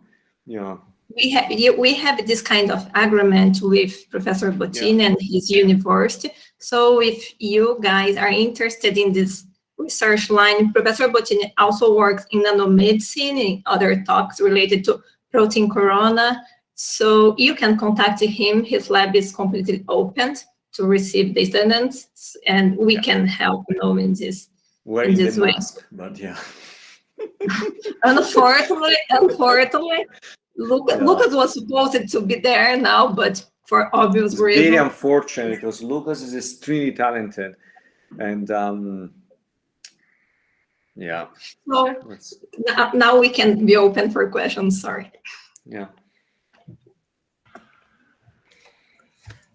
Yeah. We have this kind of agreement with Professor Bottini and his university. So if you guys are interested in this research line, Professor Bottini also works in nanomedicine and other talks related to protein corona. So you can contact him. His lab is completely open to receive the students, and we can help in this way. Mask, but yeah. Unfortunately, Lucas was supposed to be there now, but for obvious reasons. Very unfortunate because Lucas is extremely talented, and yeah. So now we can be open for questions. Sorry. Yeah.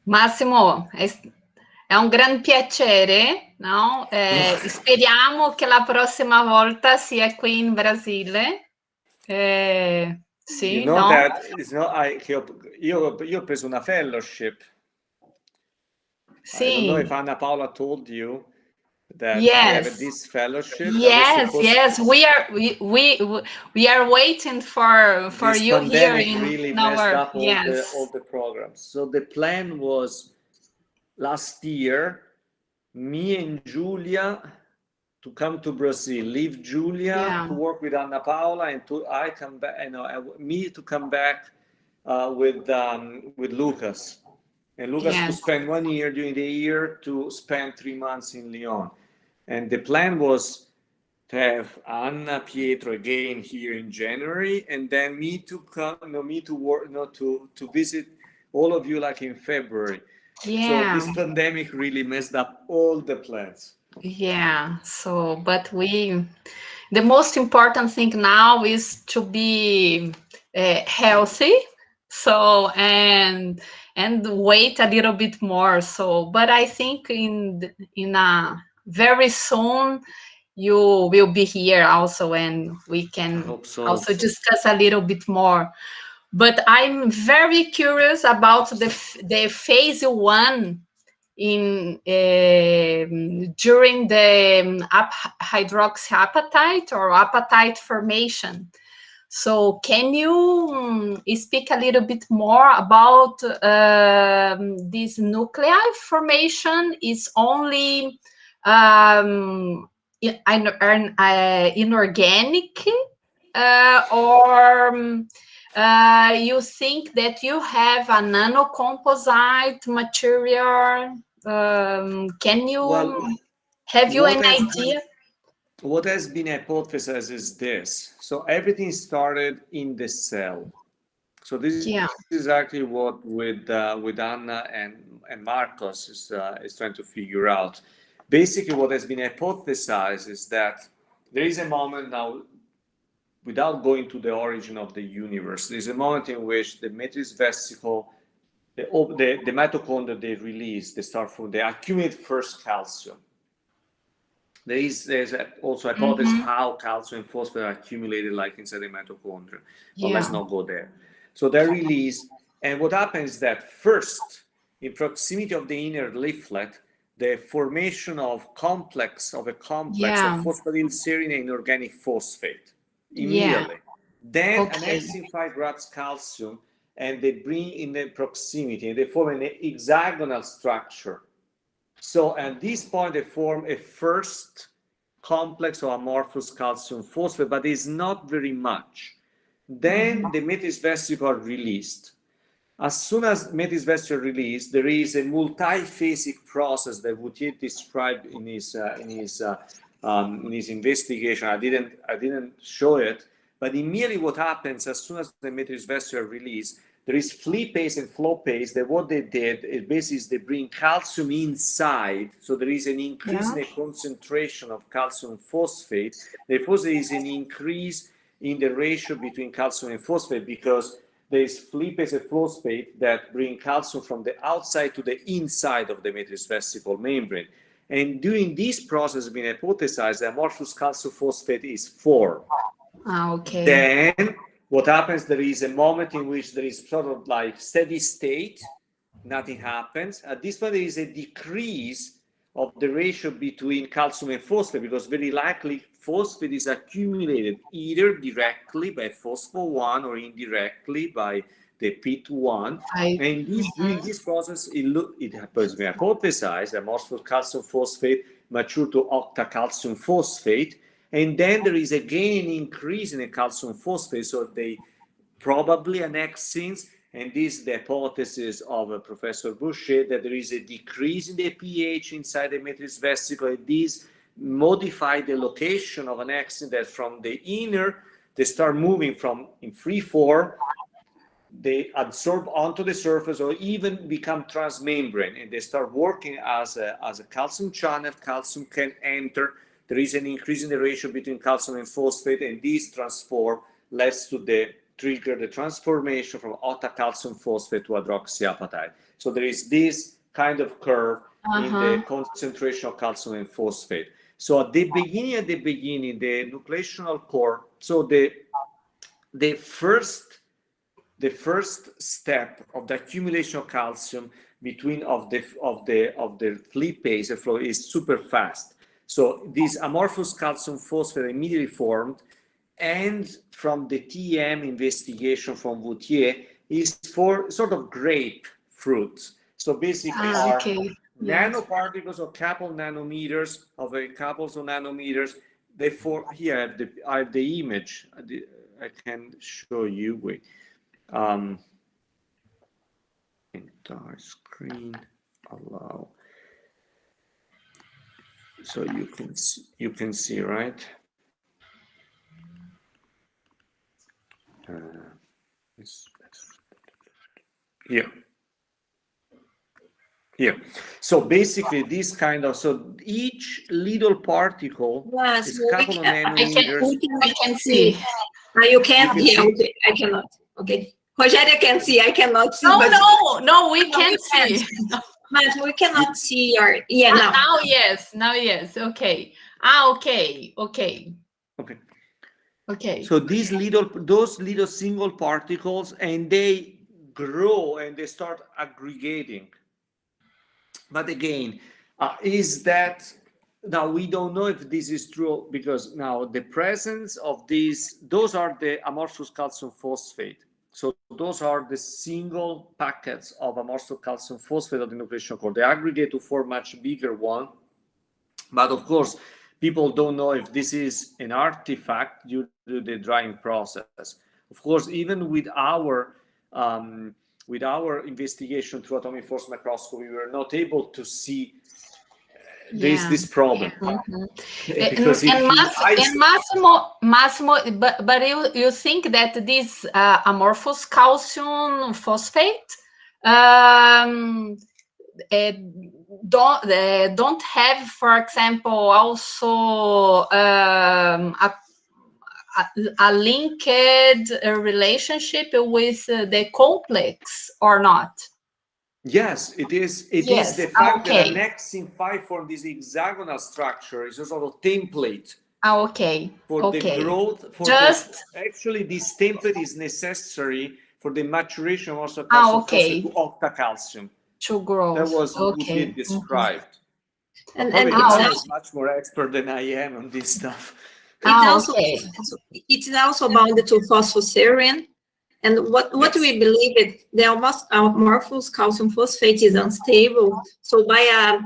Massimo, è un gran piacere, no? Speriamo che la prossima volta sia qui in Brasile. Sì, no? Io ho preso una fellowship. Sì. I don't know if Anna Paola told you that I have this fellowship. Yes. We are waiting for you here in really our messed up all the programs. So the plan was last year, me and Julia to come to Brazil, leave Julia to work with Anna Paola, and I come back. Me to come back with Lucas, and Lucas to spend 1 year during the year to spend 3 months in Lyon. And the plan was to have Anna, Pietro again here in January, and then me to come, me to work, to visit all of you like in February. So this pandemic really messed up all the plans. Yeah. So, but the most important thing now is to be healthy. So and wait a little bit more. So, but I think in a very soon you will be here also, and we can also discuss a little bit more. But I'm very curious about the phase 1 in during the hydroxyapatite or apatite formation. So can you speak a little bit more about this nuclei formation? Is only inorganic, or you think that you have a nanocomposite material? Can you have you an idea? What has been hypothesized is this. So everything started in the cell. So this is exactly what with Anna and Marcos is trying to figure out. Basically, what has been hypothesized is that there is a moment now. without going to the origin of the universe, there's a moment in which the matrix vesicle, the mitochondria they release, they start from, they accumulate first calcium. There's also a hypothesis how calcium and phosphate are accumulated like inside the mitochondria, but let's not go there. So they're released, and what happens is that first, in proximity of the inner leaflet, the formation of a complex of phosphatidylserine and organic phosphate immediately. Then an excified grabs calcium, and they bring in the proximity, and they form an hexagonal structure. So at this point, they form a first complex of amorphous calcium phosphate, but it's not very much. Then the matrix vesicles are released. As soon as matrix vesicles are released, there is a multiphasic process that Vautier described in his investigation. I didn't show it, but immediately what happens as soon as the matrix vesicles are released, there is phlipase and flopase that what they did is basically they bring calcium inside. So there is an increase in the concentration of calcium phosphate. Therefore, there is an increase in the ratio between calcium and phosphate because there is phlipase and phosphate that bring calcium from the outside to the inside of the matrix vesicle membrane. And during this process, it's been hypothesized that amorphous calcium phosphate is formed. Then what happens, there is a moment in which there is sort of like steady state, nothing happens. At this point, there is a decrease of the ratio between calcium and phosphate because very likely phosphate is accumulated either directly by phospho-1 or indirectly by the PIT-1. And during this process, it happens to be hypothesized that amorphous calcium phosphate mature to octacalcium phosphate. And then there is again an increase in the calcium phosphate, so they probably annexins, and this is the hypothesis of Professor Boucher, that there is a decrease in the pH inside the matrix vesicle, and these modify the location of annexin that from the inner, they start moving from in free form, they absorb onto the surface or even become transmembrane, and they start working as a calcium channel. Calcium can enter. There is an increase in the ratio between calcium and phosphate, and this transform leads to trigger the transformation from octacalcium phosphate to hydroxyapatite. So there is this kind of curve in the concentration of calcium and phosphate. So at the beginning, the nucleational core. So the first step of the accumulation of calcium between of the phlipase flow is super fast. So this amorphous calcium phosphate immediately formed, and from the TM investigation from Vautier is for sort of grapefruit. So basically nanoparticles of couple nanometers of a couple of nanometers. Therefore, here I have the image. I can show you. Wait. Entire screen allow. So you can see, right? Here. So basically, this kind of, so each little particle is a couple of nanometers. I can see. You can't. Okay, I cannot. Okay. Rogério can see. I cannot see. No, we can't see. But we cannot see your. Now yes. Okay. Okay. So those little single particles, and they grow and they start aggregating. But again, is that now we don't know if this is true, because now the presence of those are the amorphous calcium phosphate. So those are the single packets of amorphous calcium phosphate of the nucleational core. They aggregate to form much bigger one. But of course, people don't know if this is an artifact due to the drying process. Of course, even with our investigation through atomic force microscopy, we were not able to see this problem. Because Massimo, but you think that this amorphous calcium phosphate don't have, for example, also a linked relationship with the complex or not? Yes, it is. It is the fact that annexing 5 for this hexagonal structure is a sort of template. For the growth. Actually, this template is necessary for the maturation also calcium phosphate to octacalcium. To grow. That was would be described. And is much more expert than I am on this stuff. It's also bound to phosphoserine. And what we believe is the amorphous calcium phosphate is unstable. So by a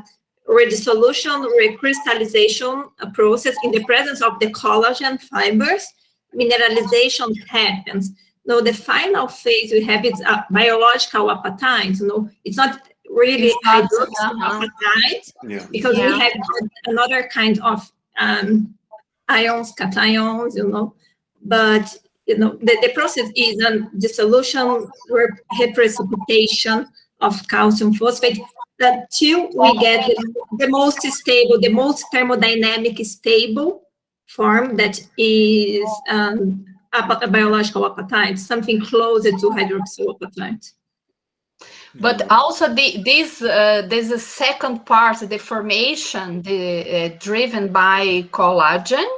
redissolution, recrystallization process in the presence of the collagen fibers, mineralization happens. Now the final phase we have is a biological apatite. It's not really hydroxyapatite because we have another kind of ions, cations, but the process is a dissolution or reprecipitation of calcium phosphate until we get the most stable, the most thermodynamic stable form that is a biological apatite, something closer to hydroxyapatite. But also there's a second part, the formation, driven by collagen.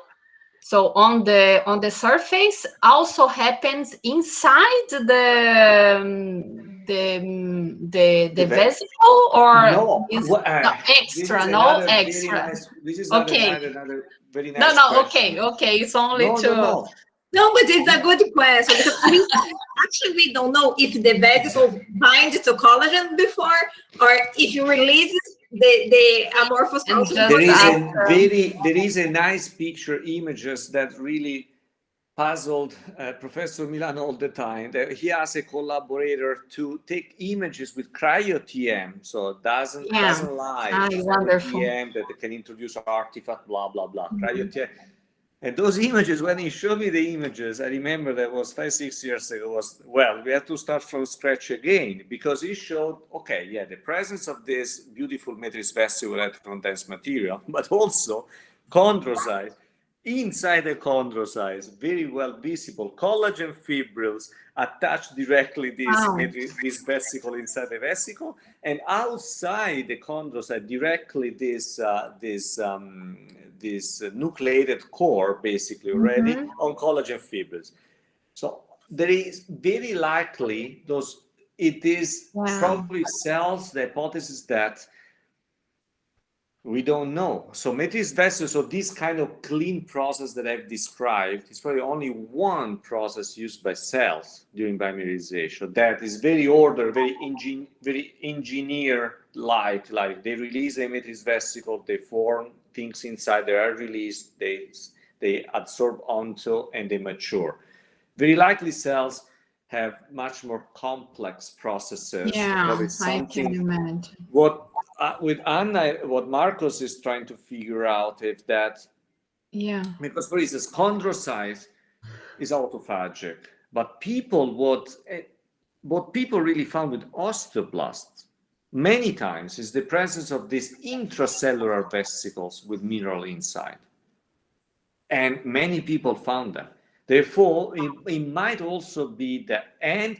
So on the surface also happens inside the vesicle, or no, extra, no extra. This is another very nice question. Okay, it's only No, but it's a good question because we don't know if the vesicle binds to collagen before or if you release the amorphous calcium. There is a nice picture images that really puzzled Professor Milan all the time. That he asked a collaborator to take images with cryo-TM, so it doesn't lie. TM that can introduce artifact, blah blah blah. Cryo-TM. And those images, when he showed me the images, I remember that was 5-6 years ago, we had to start from scratch again, because he showed, the presence of this beautiful matrix vesicle electron dense material, but also chondrocytes. Inside the chondrocytes, very well visible, collagen fibrils attach directly this vesicle inside the vesicle, and outside the chondrocyte directly this nucleated core, basically already on collagen fibers. So there is very likely it is probably cells, the hypothesis that we don't know. So matrix vessels, so this kind of clean process that I've described is probably only one process used by cells during biomineralization that is very ordered, very engineer-like. Like they release a matrix vesicle, they form things inside, they are released, they absorb onto, and they mature. Very likely cells have much more complex processes. I can imagine. With Anna, what Marcos is trying to figure out is that, because for instance, chondrocyte is autophagic, but what people really found with osteoblasts many times is the presence of these intracellular vesicles with mineral inside. And many people found them. Therefore, it might also be that, and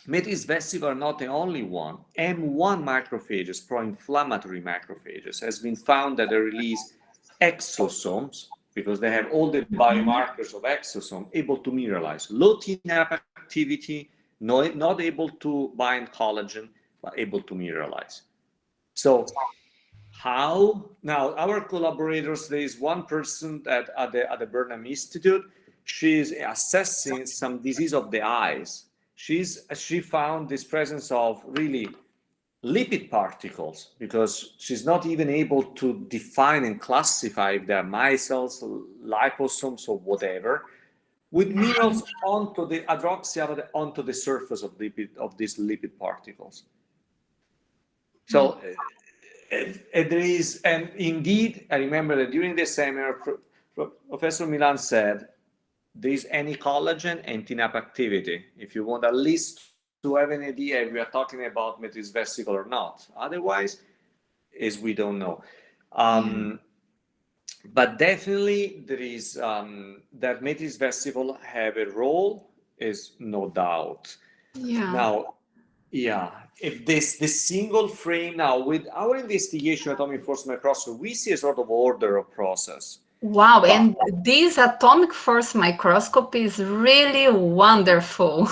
matrix vesicles are not the only one. M1 macrophages, pro-inflammatory macrophages, has been found that they release exosomes because they have all the biomarkers of exosome able to mineralize. Low TNAP activity, not able to bind collagen, but able to mineralize. So how? Now, our collaborators, there is one person at the Burnham Institute. She's assessing some disease of the eyes. She found this presence of really lipid particles because she's not even able to define and classify if they're micelles, liposomes, or whatever, with minerals onto the hydroxy onto the surface of these lipid particles. So there is, and indeed, I remember that during the seminar, Professor Milan said, there is any collagen and TNAP activity. If you want at least to have an idea if we are talking about matrix vesicle or not. Otherwise, we don't know. But definitely there is that matrix vesicle have a role, is no doubt. Yeah. Now, yeah, if this single frame now with our investigation atomic force microscope, we see a sort of order of process. Wow, and this atomic force microscope is really wonderful.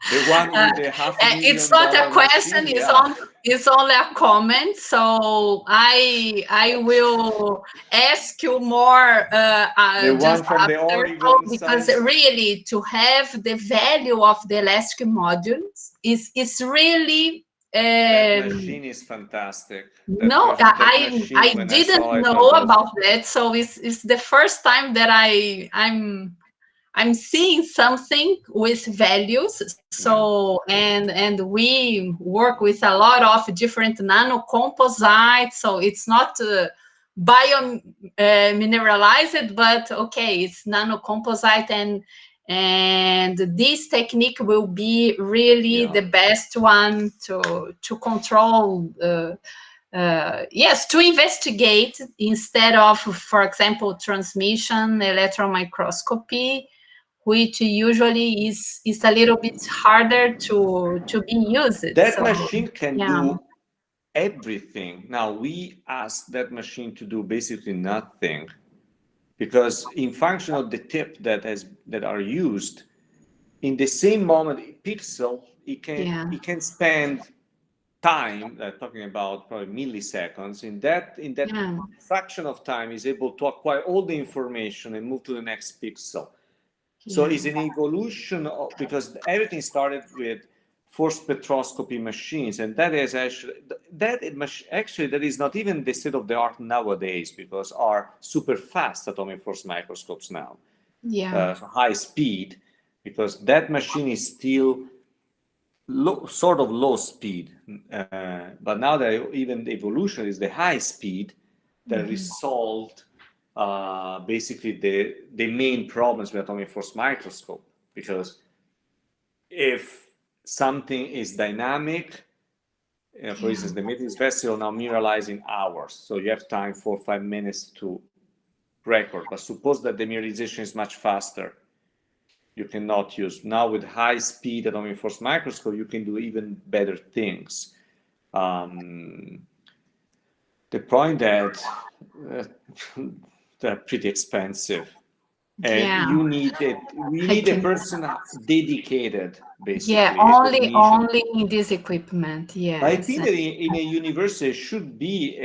The one with the $500,000 it's not a question, machine, it's only a comment. So I will ask you more the just one from after, the Oregon because side. really to have the value of the elastic modules is really That machine is fantastic. no, I didn't know about that. So it's the first time that I'm seeing something with values. So and we work with a lot of different nanocomposites. So it's not mineralized, but okay, it's nanocomposite, and this technique will be really the best one to control. Yes, to investigate instead of, for example, transmission electron microscopy, which usually is a little bit harder to be used. That machine can do everything. Now we ask that machine to do basically nothing, because in function of the tip that are used, in the same moment pixel, it can spend time, talking about probably milliseconds, in that fraction of time is able to acquire all the information and move to the next pixel. So it's an evolution of, because everything started with force spectroscopy machines, and that is actually that is not even the state of the art nowadays, because are super fast atomic force microscopes now, so high speed, because that machine is still sort of low speed, but now that even the evolution is the high speed that resolved basically the main problems with atomic force microscope. Because if something is dynamic, for instance, the matrix vesicle now mineralize in hours, so you have time for 5 minutes to record. But suppose that the mineralization is much faster, you cannot use. Now with high speed atomic force microscope, you can do even better things. The point that they're pretty expensive, and you need it. We need a person dedicated, basically. Only in this equipment. I think that in a university should be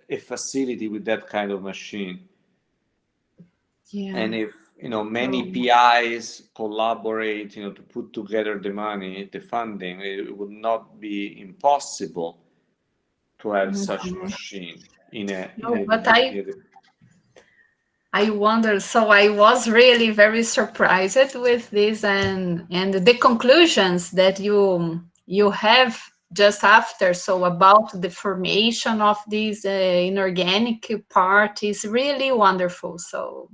a facility with that kind of machine. And if many PIs collaborate, to put together the money, the funding, it would not be impossible to have such a machine I wonder. So I was really very surprised with this, and the conclusions that you have just after. So about the formation of this inorganic part is really wonderful. So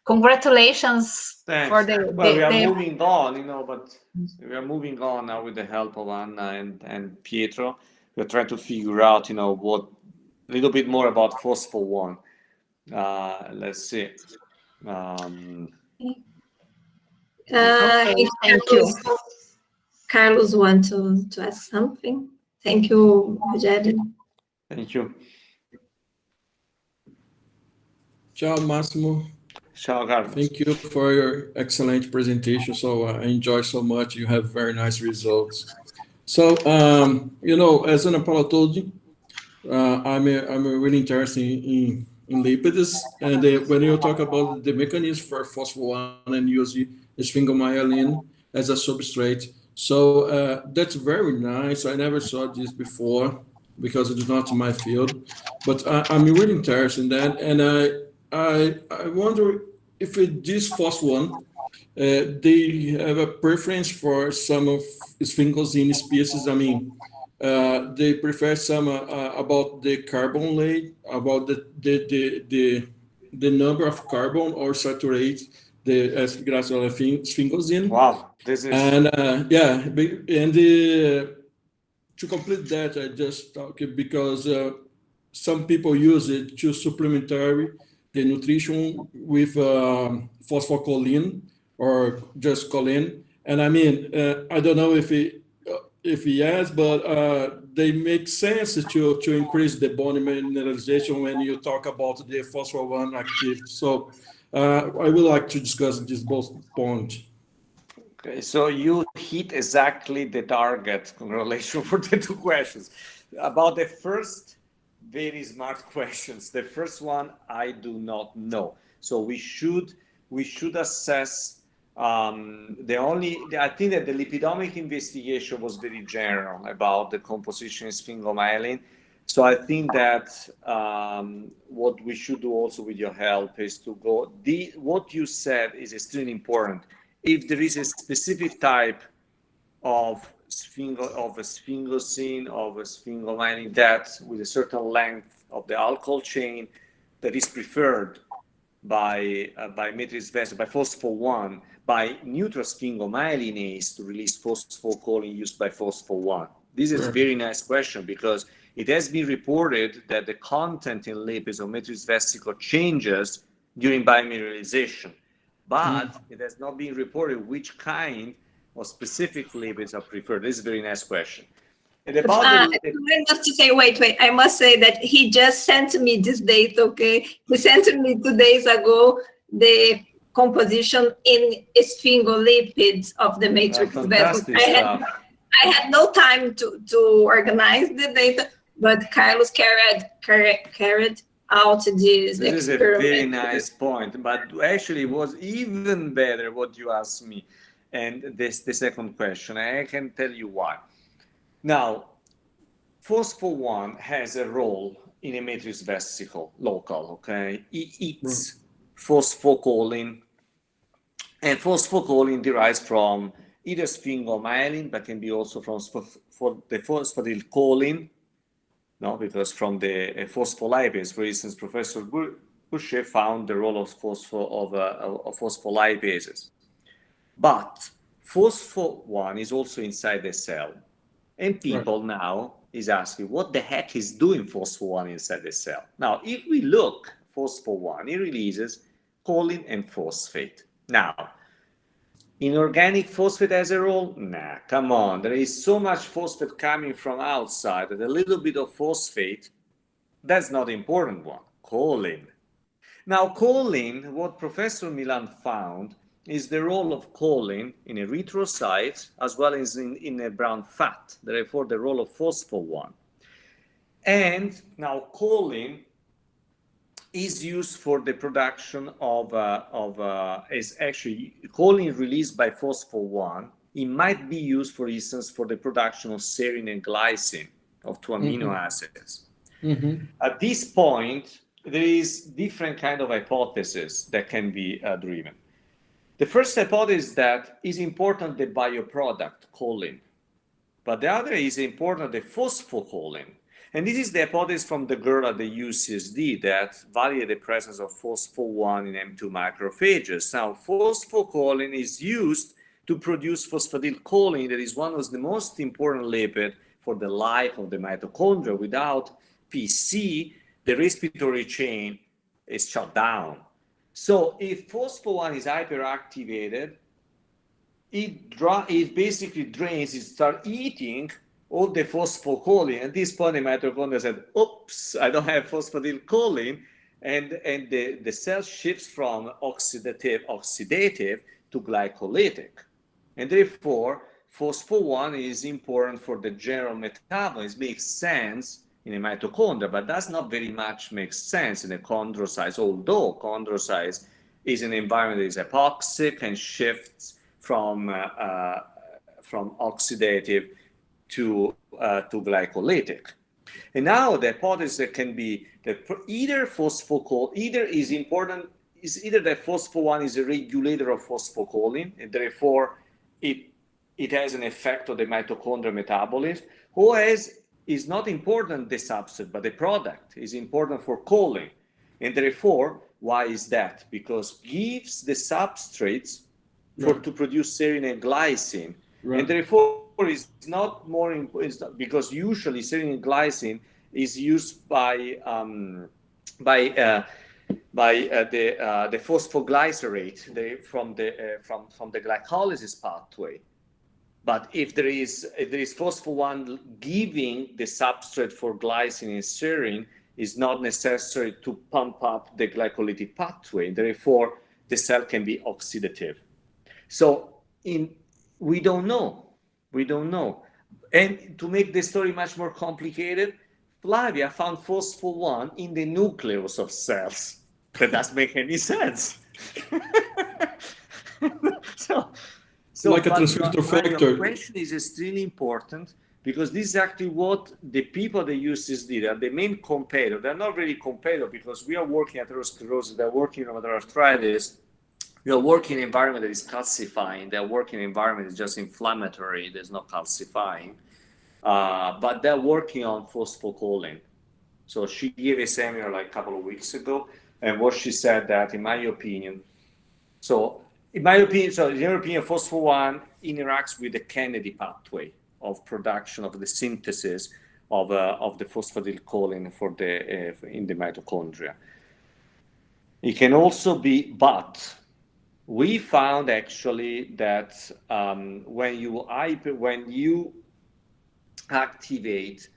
congratulations. Thanks. For the. We are moving on, but we are moving on now with the help of Anna and Pietro. We're trying to figure out, what a little bit more about Phospho 1. Let's see. Thank you. Carlos wants to ask something. Thank you, Rogério. Thank you. Ciao, Massimo. Ciao, Carlos. Thank you for your excellent presentation. So I enjoy so much. You have very nice results. So, as Ana Paula told you, I'm really interested in lipids, and when you talk about the mechanism for phospho-1 and using sphingomyelin as a substrate, so that's very nice. I never saw this before because it is not my field, but I'm really interested in that, and I wonder if this phospho-1 they have a preference for some of sphingosine species. I mean, they prefer some about the carbon late, about the number of carbon or saturate the sphingosine. Wow, this is to complete that, I just talk because some people use it to supplementary the nutrition with phosphocholine or just choline. And I mean, I don't know if yes, but they make sense to increase the bone mineralization when you talk about the phosphor-1 activity. So I would like to discuss this both points. Okay, so you hit exactly the target. Congratulations for the two questions. About the first, very smart questions. The first one, I do not know. So we should assess. I think that the lipidomic investigation was very general about the composition of sphingomyelin. So I think that what we should do also with your help is to go. What you said is extremely important. If there is a specific type of a sphingosine, of a sphingomyelin that with a certain length of the alcohol chain that is preferred by Matrix Vesicle, by phospho-1, by neutral sphingomyelinase to release phosphocholine used by phospho-1. This is a very nice question because it has been reported that the content in lipids of Matrix Vesicle changes during biomineralization, but it has not been reported which kind of specific lipids are preferred. This is a very nice question. And about I must say, wait. I must say that he just sent me this date, okay? He sent me 2 days ago the composition in sphingolipids of the matrix vesicle. I had no time to organize the data, but Carlos carried out this experiment. Is a very nice point, but actually it was even better what you asked me. And this the second question, I can tell you why. Now, phospho-1 has a role in a matrix vesicle, local, okay? It eats phosphocholine, and phosphocholine derives from either sphingomyelin, but can be also from the phosphatidylcholine, no, because from the phospholipase, for instance, Professor Boucher found the role of phospholipases. But phospho-1 is also inside the cell. And people now is asking, what the heck is doing phospho-1 inside the cell? Now, if we look, phospho-1, it releases choline and phosphate. Now, inorganic phosphate has a role? Nah, come on. There is so much phosphate coming from outside that a little bit of phosphate, that's not the important one, choline. Now, choline, what Professor Milan found is the role of choline in erythrocytes as well as in a brown fat, therefore the role of phospho-1. And now choline is used for the production is actually choline released by phospho-1. It might be used, for instance, for the production of serine and glycine, of 2 amino acids. At this point, there is different kind of hypotheses that can be driven. The first hypothesis that is important the bioproduct, choline, but the other is important the phosphocholine. And this is the hypothesis from the girl at the UCSD that validated the presence of phospho-1 in M2 macrophages. Now, phosphocholine is used to produce phosphatidylcholine, that is one of the most important lipids for the life of the mitochondria. Without PC, the respiratory chain is shut down. So if phospho-1 is hyperactivated, it basically drains, it starts eating all the phosphocholine. At this point, the mitochondria said, oops, I don't have phosphatidylcholine, and the cell shifts from oxidative to glycolytic. And therefore, phospho-1 is important for the general metabolism. It makes sense in a mitochondria, but does not very much make sense in a chondrocyte, although chondrocyte is an environment that is hypoxic and shifts from oxidative to glycolytic. And now the hypothesis can be that either that phospho-1 is a regulator of phosphocholine, and therefore it has an effect on the mitochondrial metabolism, or is not important the substrate, but the product is important for choline. And therefore, why is that? Because gives the substrates to produce serine and glycine, and therefore is not more important, because usually serine and glycine is used by the phosphoglycerate from the glycolysis pathway. But if there is phospho-1 giving the substrate for glycine and serine, is not necessary to pump up the glycolytic pathway. Therefore, the cell can be oxidative. So we don't know. And to make the story much more complicated, Flavia found phospho-1 in the nucleus of cells. That doesn't make any sense. So like a transcriptor factor. Your question is extremely important, because this is actually what the people that use this data, the main competitor, they're not really competitor, because we are working at atherosclerosis, they're working on arthritis, we are working in an environment that is calcifying, they're working in an environment that is just inflammatory, there's no calcifying, but they're working on phosphocholine. So she gave a seminar like a couple of weeks ago, and what she said that, in my opinion, so in your opinion, phospho-1 interacts with the Kennedy pathway of production of the synthesis of the phosphatidylcholine in the mitochondria. It can also be, but we found actually that when you activate,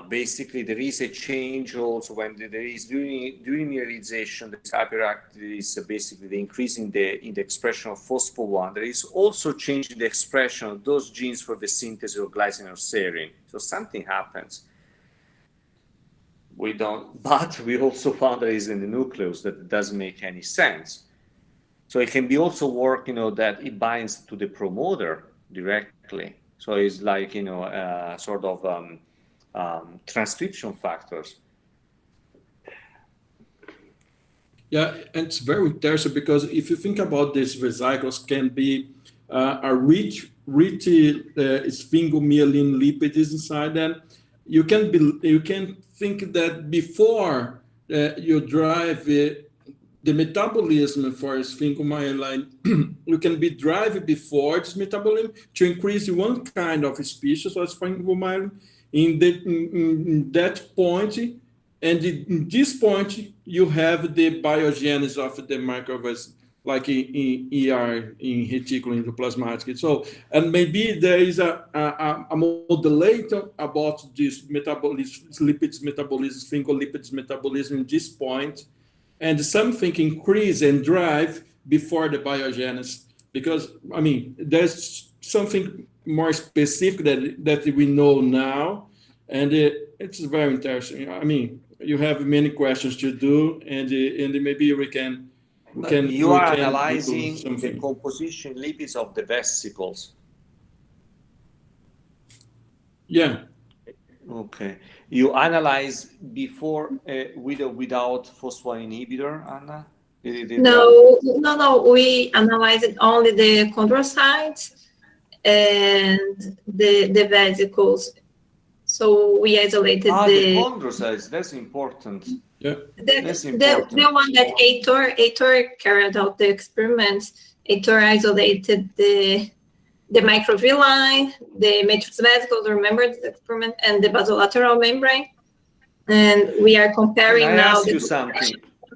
basically there is a change also when there is during mineralization, this hyperactivity is basically the increase in the expression of phospho-1. There is also change in the expression of those genes for the synthesis of glycine or serine. So something happens. But we also found that it is in the nucleus that it doesn't make any sense. So it can be also work, that it binds to the promoter directly. So it's like, sort of transcription factors. Yeah, and it's very interesting, because if you think about these vesicles can be a rich sphingomyelin lipids inside them. You can think that before you drive the metabolism for sphingomyelin, you can be driven before this metabolism to increase one kind of species of sphingomyelin in that point, and in this point you have the biogenesis of the microvesicle, like in ER, in reticulum endoplasmatic. So, and maybe there is a modulator about this metabolism, lipids metabolism, sphingolipids metabolism in this point, and something increase and drive before the biogenesis. Because, I mean, there's something more specific that we know now, and it's very interesting. I mean, you have many questions to do, and maybe we can you are analyzing the composition lipids of the vesicles. Yeah. Okay. You analyze before with or without phospho inhibitor, Anna? No. We analyzed only the chondrocytes and the vesicles. So we isolated the chondrocytes. That's important. Yeah. The one that Heitor carried out the experiments. Heitor isolated the microvilli, the matrix vesicles, remember the experiment, and the basolateral membrane. And we are comparing now the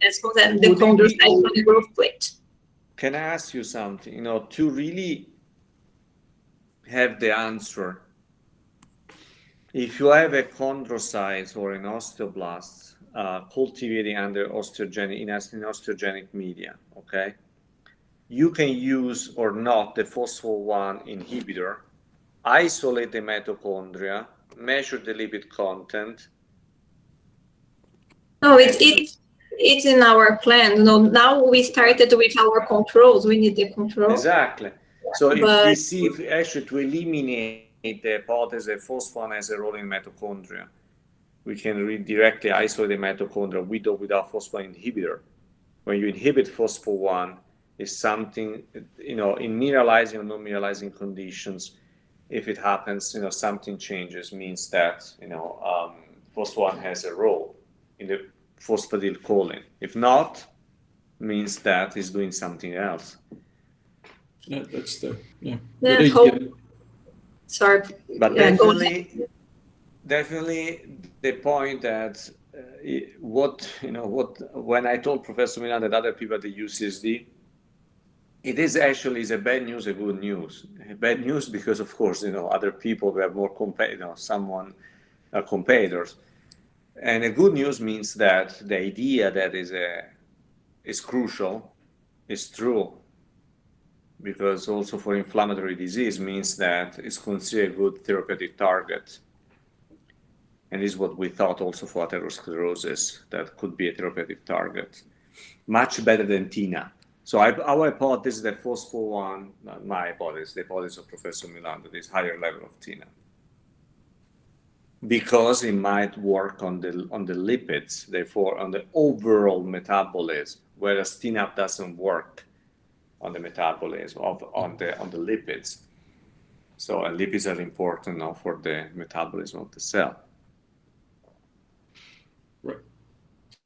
vesicles and the chondrocytes on the growth plate. Can I ask you something? To really have the answer, if you have a chondrocyte or an osteoblast cultivating under osteogenic media, okay, you can use or not the phospho-1 inhibitor, isolate the mitochondria, measure the lipid content. No, it's in our plan. Now we started with our controls. We need the control. Exactly. So if we see actually to eliminate the hypothesis that phospho-1 has a role in mitochondria, we can directly isolate the mitochondria with or without phospho-1 inhibitor. When you inhibit phospho-1, is something, in mineralizing or non-mineralizing conditions, if it happens, something changes, means that, phospho-1 has a role in the phosphatidylcholine. If not, means that it's doing something else. Yeah, that's the, Sorry. But definitely, definitely the point that when I told Professor Milan that other people that use CSD, it is actually a bad news, a good news. Bad news because, of course, other people who have more competitors, and a good news means that the idea that is crucial is true, because also for inflammatory disease means that it's considered a good therapeutic target. And this is what we thought also for atherosclerosis, that could be a therapeutic target. Much better than TINA. So our hypothesis is that phospho-1, not my hypothesis, the hypothesis of Professor Milan, that is higher level of TINA. Because it might work on the lipids, therefore on the overall metabolism, whereas TNAP doesn't work on the metabolism on the lipids. So lipids are important now for the metabolism of the cell. Right.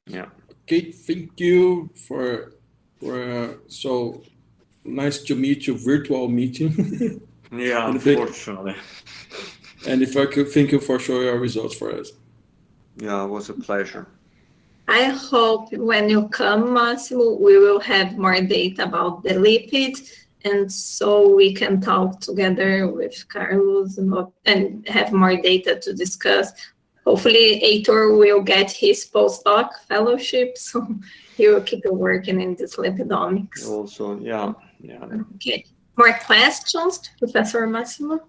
Yeah. Okay, thank you for so nice to meet you, virtual meeting. Yeah, unfortunately. And if I could thank you for showing your results for us. Yeah, it was a pleasure. I hope when you come, Massimo, we will have more data about the lipids, and so we can talk together with Carlos and have more data to discuss. Hopefully, Heitor will get his postdoc fellowship, so he will keep working in this lipidomics. Also, yeah. Okay. More questions, Professor Massimo?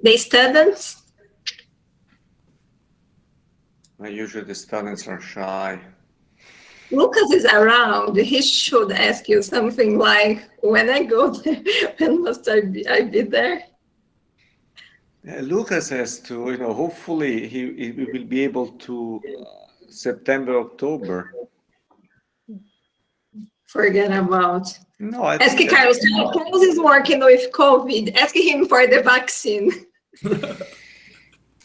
The students? Usually the students are shy. Lucas is around. He should ask you something like, when I go there, when must I be there? Lucas has to, hopefully he will be able to September, October. Forget about. No, ask Carlos. Carlos is working with COVID. Ask him for the vaccine.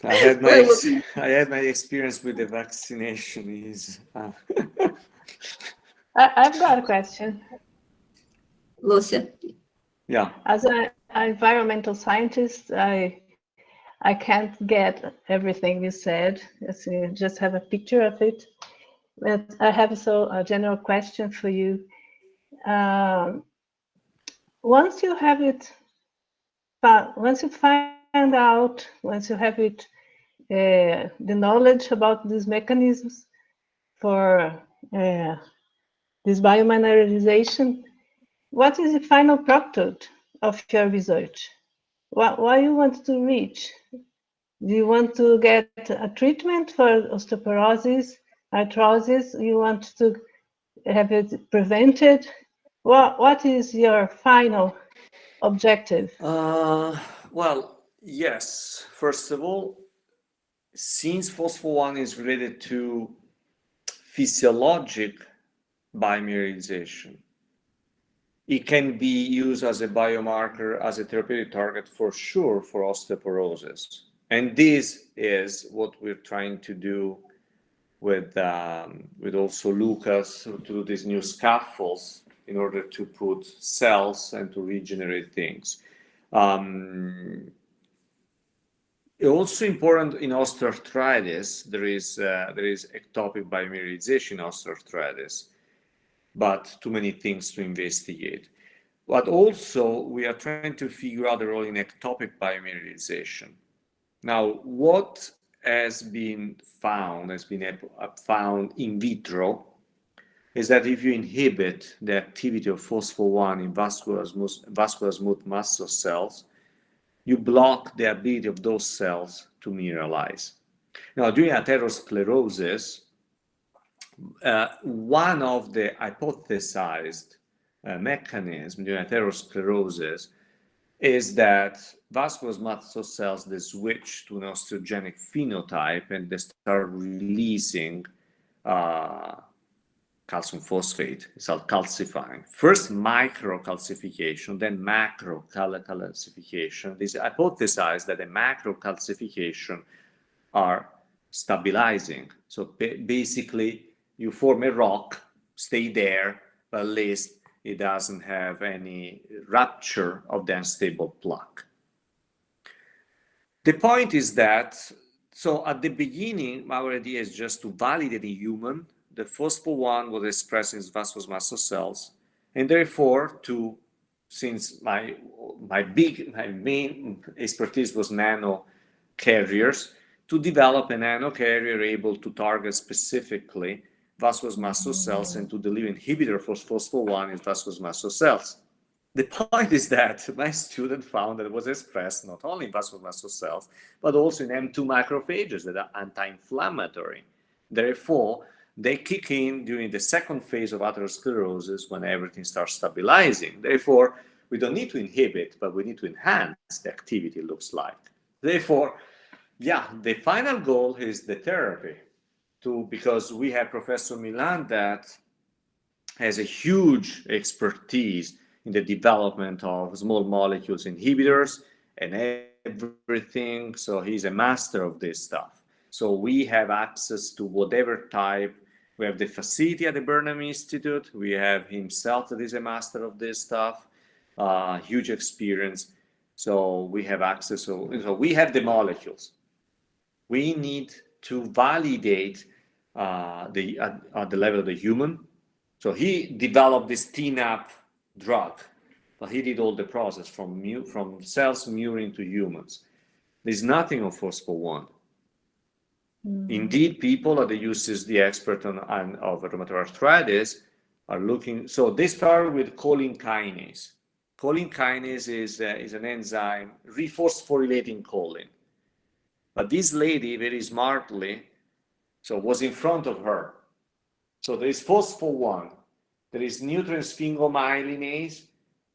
I had my experience with the vaccination. I've got a question. Lucia. Yeah. As an environmental scientist, I can't get everything you said. You just have a picture of it. But I have a general question for you. Once you have it, once you find out, once you have it, the knowledge about these mechanisms for this biomineralization, what is the final product of your research? What you want to reach? Do you want to get a treatment for osteoporosis, arthrosis? You want to have it prevented? What is your final objective? Well, yes. First of all, since phospho-1 is related to physiologic biomineralization, it can be used as a biomarker, as a therapeutic target for sure for osteoporosis. And this is what we're trying to do with also Lucas, to do these new scaffolds in order to put cells and to regenerate things. Also important in osteoarthritis, there is ectopic biomineralization in osteoarthritis, but too many things to investigate. But also, we are trying to figure out the role in ectopic biomineralization. Now, what has been found in vitro, is that if you inhibit the activity of phospho-1 in vascular smooth muscle cells, you block the ability of those cells to mineralize. Now, during atherosclerosis, one of the hypothesized mechanisms during atherosclerosis is that vascular muscle cells, they switch to an osteogenic phenotype and they start releasing calcium phosphate. It's called calcifying. First microcalcification, then macro calcification. This hypothesized that the macro calcification are stabilizing. So basically, you form a rock, stay there, but at least it doesn't have any rupture of the unstable plaque. The point is that So at the beginning, our idea is just to validate in human the phospho-1 was expressed in vascular mast cells, and therefore since my main expertise was nano carriers, to develop a nano carrier able to target specifically vascular mast cells and to deliver inhibitor for phospho-1 in vascular mast cells. The point is that my student found that it was expressed not only in vascular mast cells, but also in M2 macrophages that are anti-inflammatory. Therefore, they kick in during the second phase of atherosclerosis when everything starts stabilizing. Therefore, we don't need to inhibit, but we need to enhance the activity, it looks like. Therefore, yeah, the final goal is the therapy, because we have Professor Milan that has a huge expertise in the development of small molecules inhibitors and everything. So he's a master of this stuff. So we have access to whatever type. We have the facility at the Burnham Institute. We have himself that is a master of this stuff, huge experience. So we have access. So we have the molecules. We need to validate at the level of the human. So he developed this TNAP drug, but he did all the process from cells murine to humans. There's nothing on phospho-1. Indeed, people that uses the expert of rheumatoid arthritis are looking. So they start with choline kinase. Choline kinase is an enzyme rephosphorylating choline. But this lady, very smartly, was in front of her. So there is phospho-1, there is nutrient sphingomyelinase,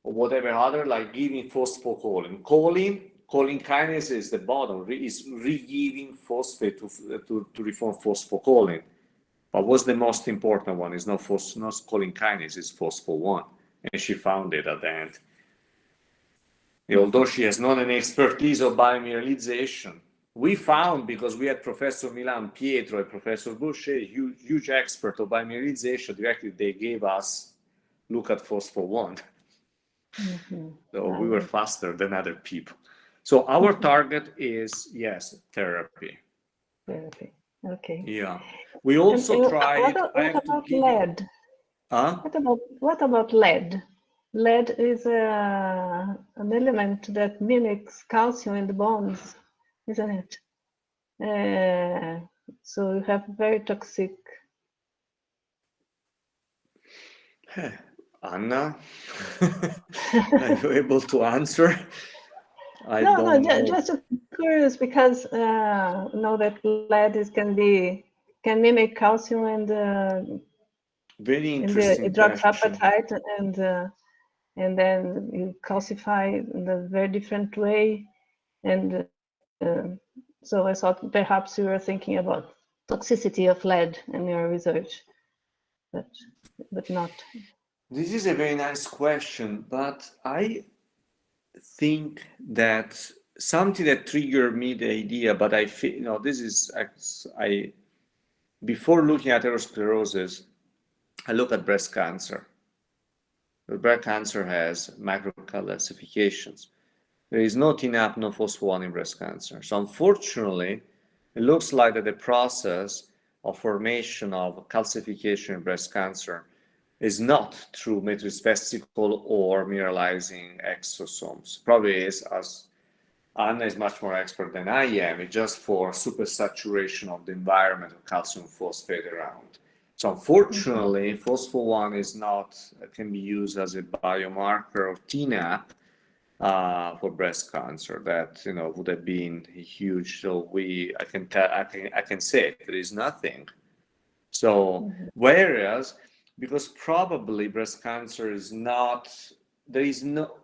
or whatever other, like giving phosphocholine. Choline kinase is the bottom, is re-giving phosphate to reform phosphocholine. But what's the most important one? Is not choline kinase, it's phospho-1. And she found it at the end. Although she has not an expertise of biomineralization, we found, because we had Professor Milan Pietro and Professor Boucher, huge expert of biomineralization, directly they gave us, look at phospho-1. So we were faster than other people. So our target is, yes, therapy. Therapy, okay. Yeah. We also tried... What about lead? Huh? What about lead? Lead is an element that mimics calcium in the bones, isn't it? So you have very toxic. Anna, are you able to answer? No, just curious, because know that lead can mimic calcium and very interesting. It drops appetite and then you calcify in a very different way, and so I thought perhaps you were thinking about toxicity of lead in your research, but not. This is a very nice question, but I think that something that triggered me the idea, but I feel, this is, before looking at atherosclerosis, I look at breast cancer. The breast cancer has macrocalcifications. There is no TNAP, no phospho-1 in breast cancer. So unfortunately, it looks like that the process of formation of calcification in breast cancer is not through matrix vesicle or mineralizing exosomes. Probably is, as Anna is much more expert than I am, it's just for supersaturation of the environment of calcium phosphate around. So unfortunately, phospho-1 is not, can be used as a biomarker of TNAP for breast cancer. That would have been huge. So I can say there is nothing. So whereas, because probably breast cancer is not, there is not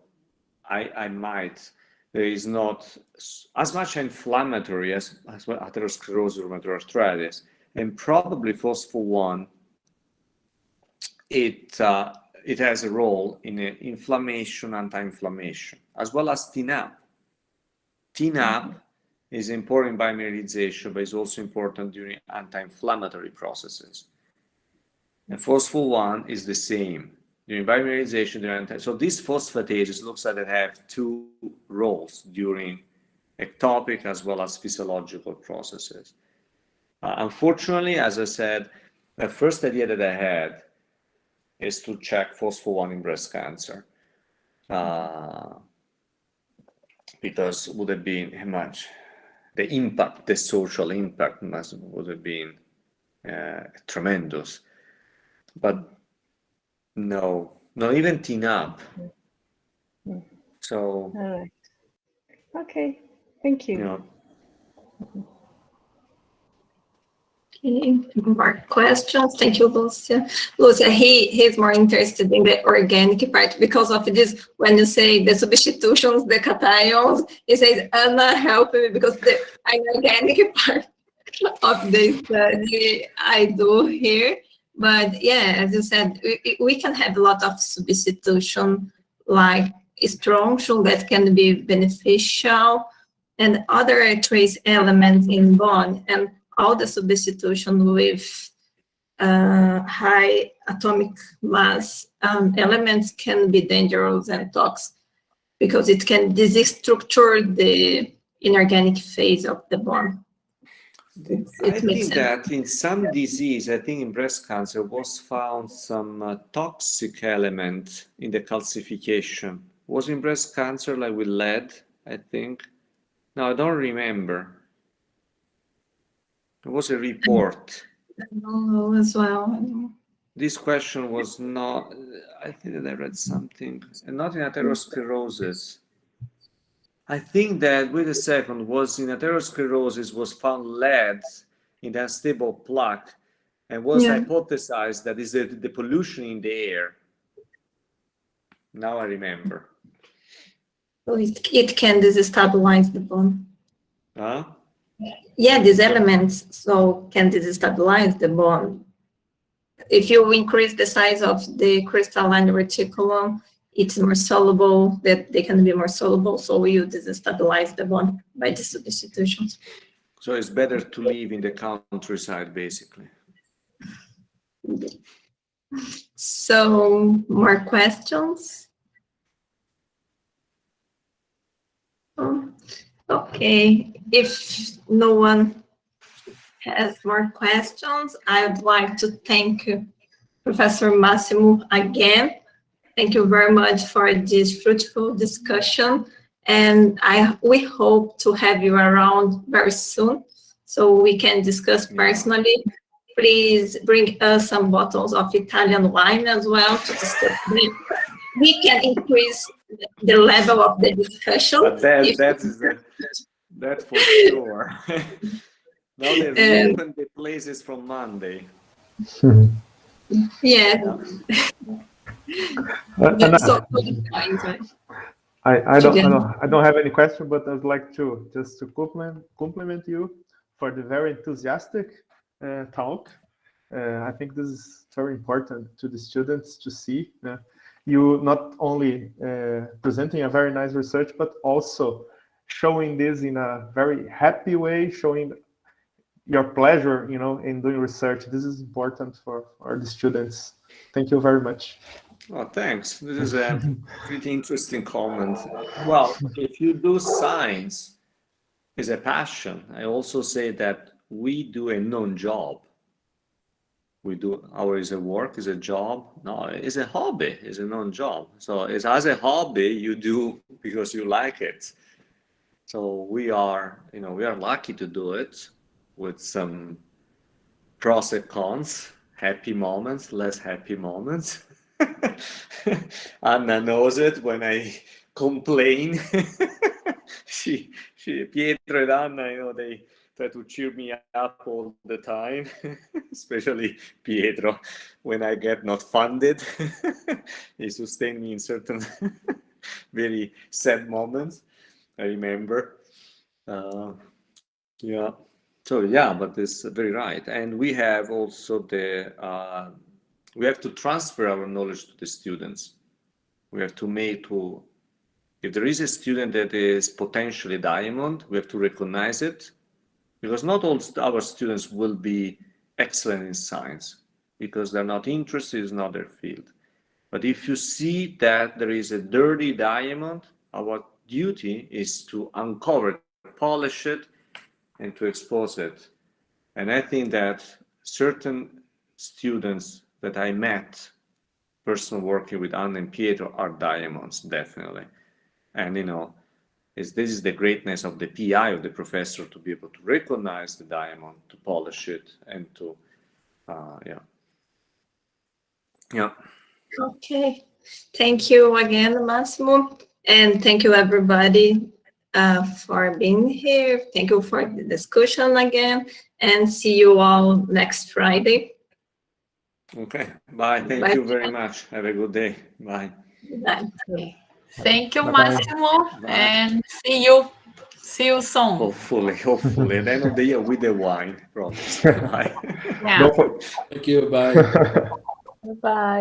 as much inflammatory as atherosclerosis or rheumatoid arthritis, and probably phospho-1, it has a role in inflammation, anti-inflammation, as well as TNAP. TNAP is important in biomineralization, but is also important during anti-inflammatory processes. And phospho-1 is the same during biomineralization. So these phosphatases looks like they have two roles during ectopic as well as physiological processes. Unfortunately, as I said, the first idea that I had is to check phospho-1 in breast cancer, because would have been much, the impact, the social impact would have been tremendous. But no, not even TNAP. So, All right. Okay, thank you. you know, Okay, more questions? Thank you, Lucia. Lucia, he's more interested in the organic part because of this. When you say the substitutions, the cations, he says, Anna, help me because the inorganic part of the study I do here. But yeah, as you said, we can have a lot of substitution, like strontium that can be beneficial, and other trace elements in bone, and all the substitution with high atomic mass elements can be dangerous and toxic because it can destructure the inorganic phase of the bone. I think that in some disease, I think in breast cancer, was found some toxic element in the calcification. Was in breast cancer like with lead, I think. No, I don't remember. There was a report. I don't know as well. This question was not, I think that I read something, and not in atherosclerosis. I think that, wait a second, was in atherosclerosis was found lead in the unstable plaque, and was hypothesized that is the pollution in the air. Now I remember. So it can destabilize the bone. Huh? Yeah, these elements so can destabilize the bone. If you increase the size of the crystalline reticulum, it's more soluble, that they can be more soluble, so you destabilize the bone by the substitutions. So it's better to live in the countryside, basically. So, more questions? Okay, if no one has more questions, I would like to thank Professor Massimo again. Thank you very much for this fruitful discussion, and we hope to have you around very soon so we can discuss personally. Please bring us some bottles of Italian wine as well to discuss. We can increase the level of the discussion. But that's for sure. Now they reopen the places from Monday. Yeah. I don't have any question, but I'd like to just compliment you for the very enthusiastic talk. I think this is very important to the students to see. You not only presenting a very nice research, but also showing this in a very happy way, showing your pleasure, in doing research. This is important for the students. Thank you very much. Oh, thanks. This is a pretty interesting comment. Well, if you do science is a passion, I also say that we do a non-job. We do is a work, is a job. No, it's a hobby, it's a non-job. So it's as a hobby you do because you like it. So we are lucky to do it with some pros and cons, happy moments, less happy moments. Anna knows it when I complain. Pietro and Anna, they try to cheer me up all the time, especially Pietro when I get not funded. He sustained me in certain very sad moments, I remember. Yeah. So yeah, but it's very right. And we have also we have to transfer our knowledge to the students. We have to if there is a student that is potentially diamond, we have to recognize it, because not all our students will be excellent in science because they're not interested, it's not their field. But if you see that there is a dirty diamond, our duty is to uncover polish it and to expose it. And I think that certain students that I met, person working with Anna and Pietro, are diamonds, definitely. And, you know, this is the greatness of the PI, of the professor, to be able to recognize the diamond, to polish it, and to, yeah. Okay. Thank you again, Massimo. And thank you, everybody, for being here. Thank you for the discussion again. And see you all next Friday. Okay. Bye. Thank you very much. Have a good day. Bye. Bye. Okay. Thank you, Bye-bye. Massimo, Bye. and see you soon. Hopefully, at the end of the year with the wine, promise. Bye. Yeah. Don't for- Thank you. Bye. Bye.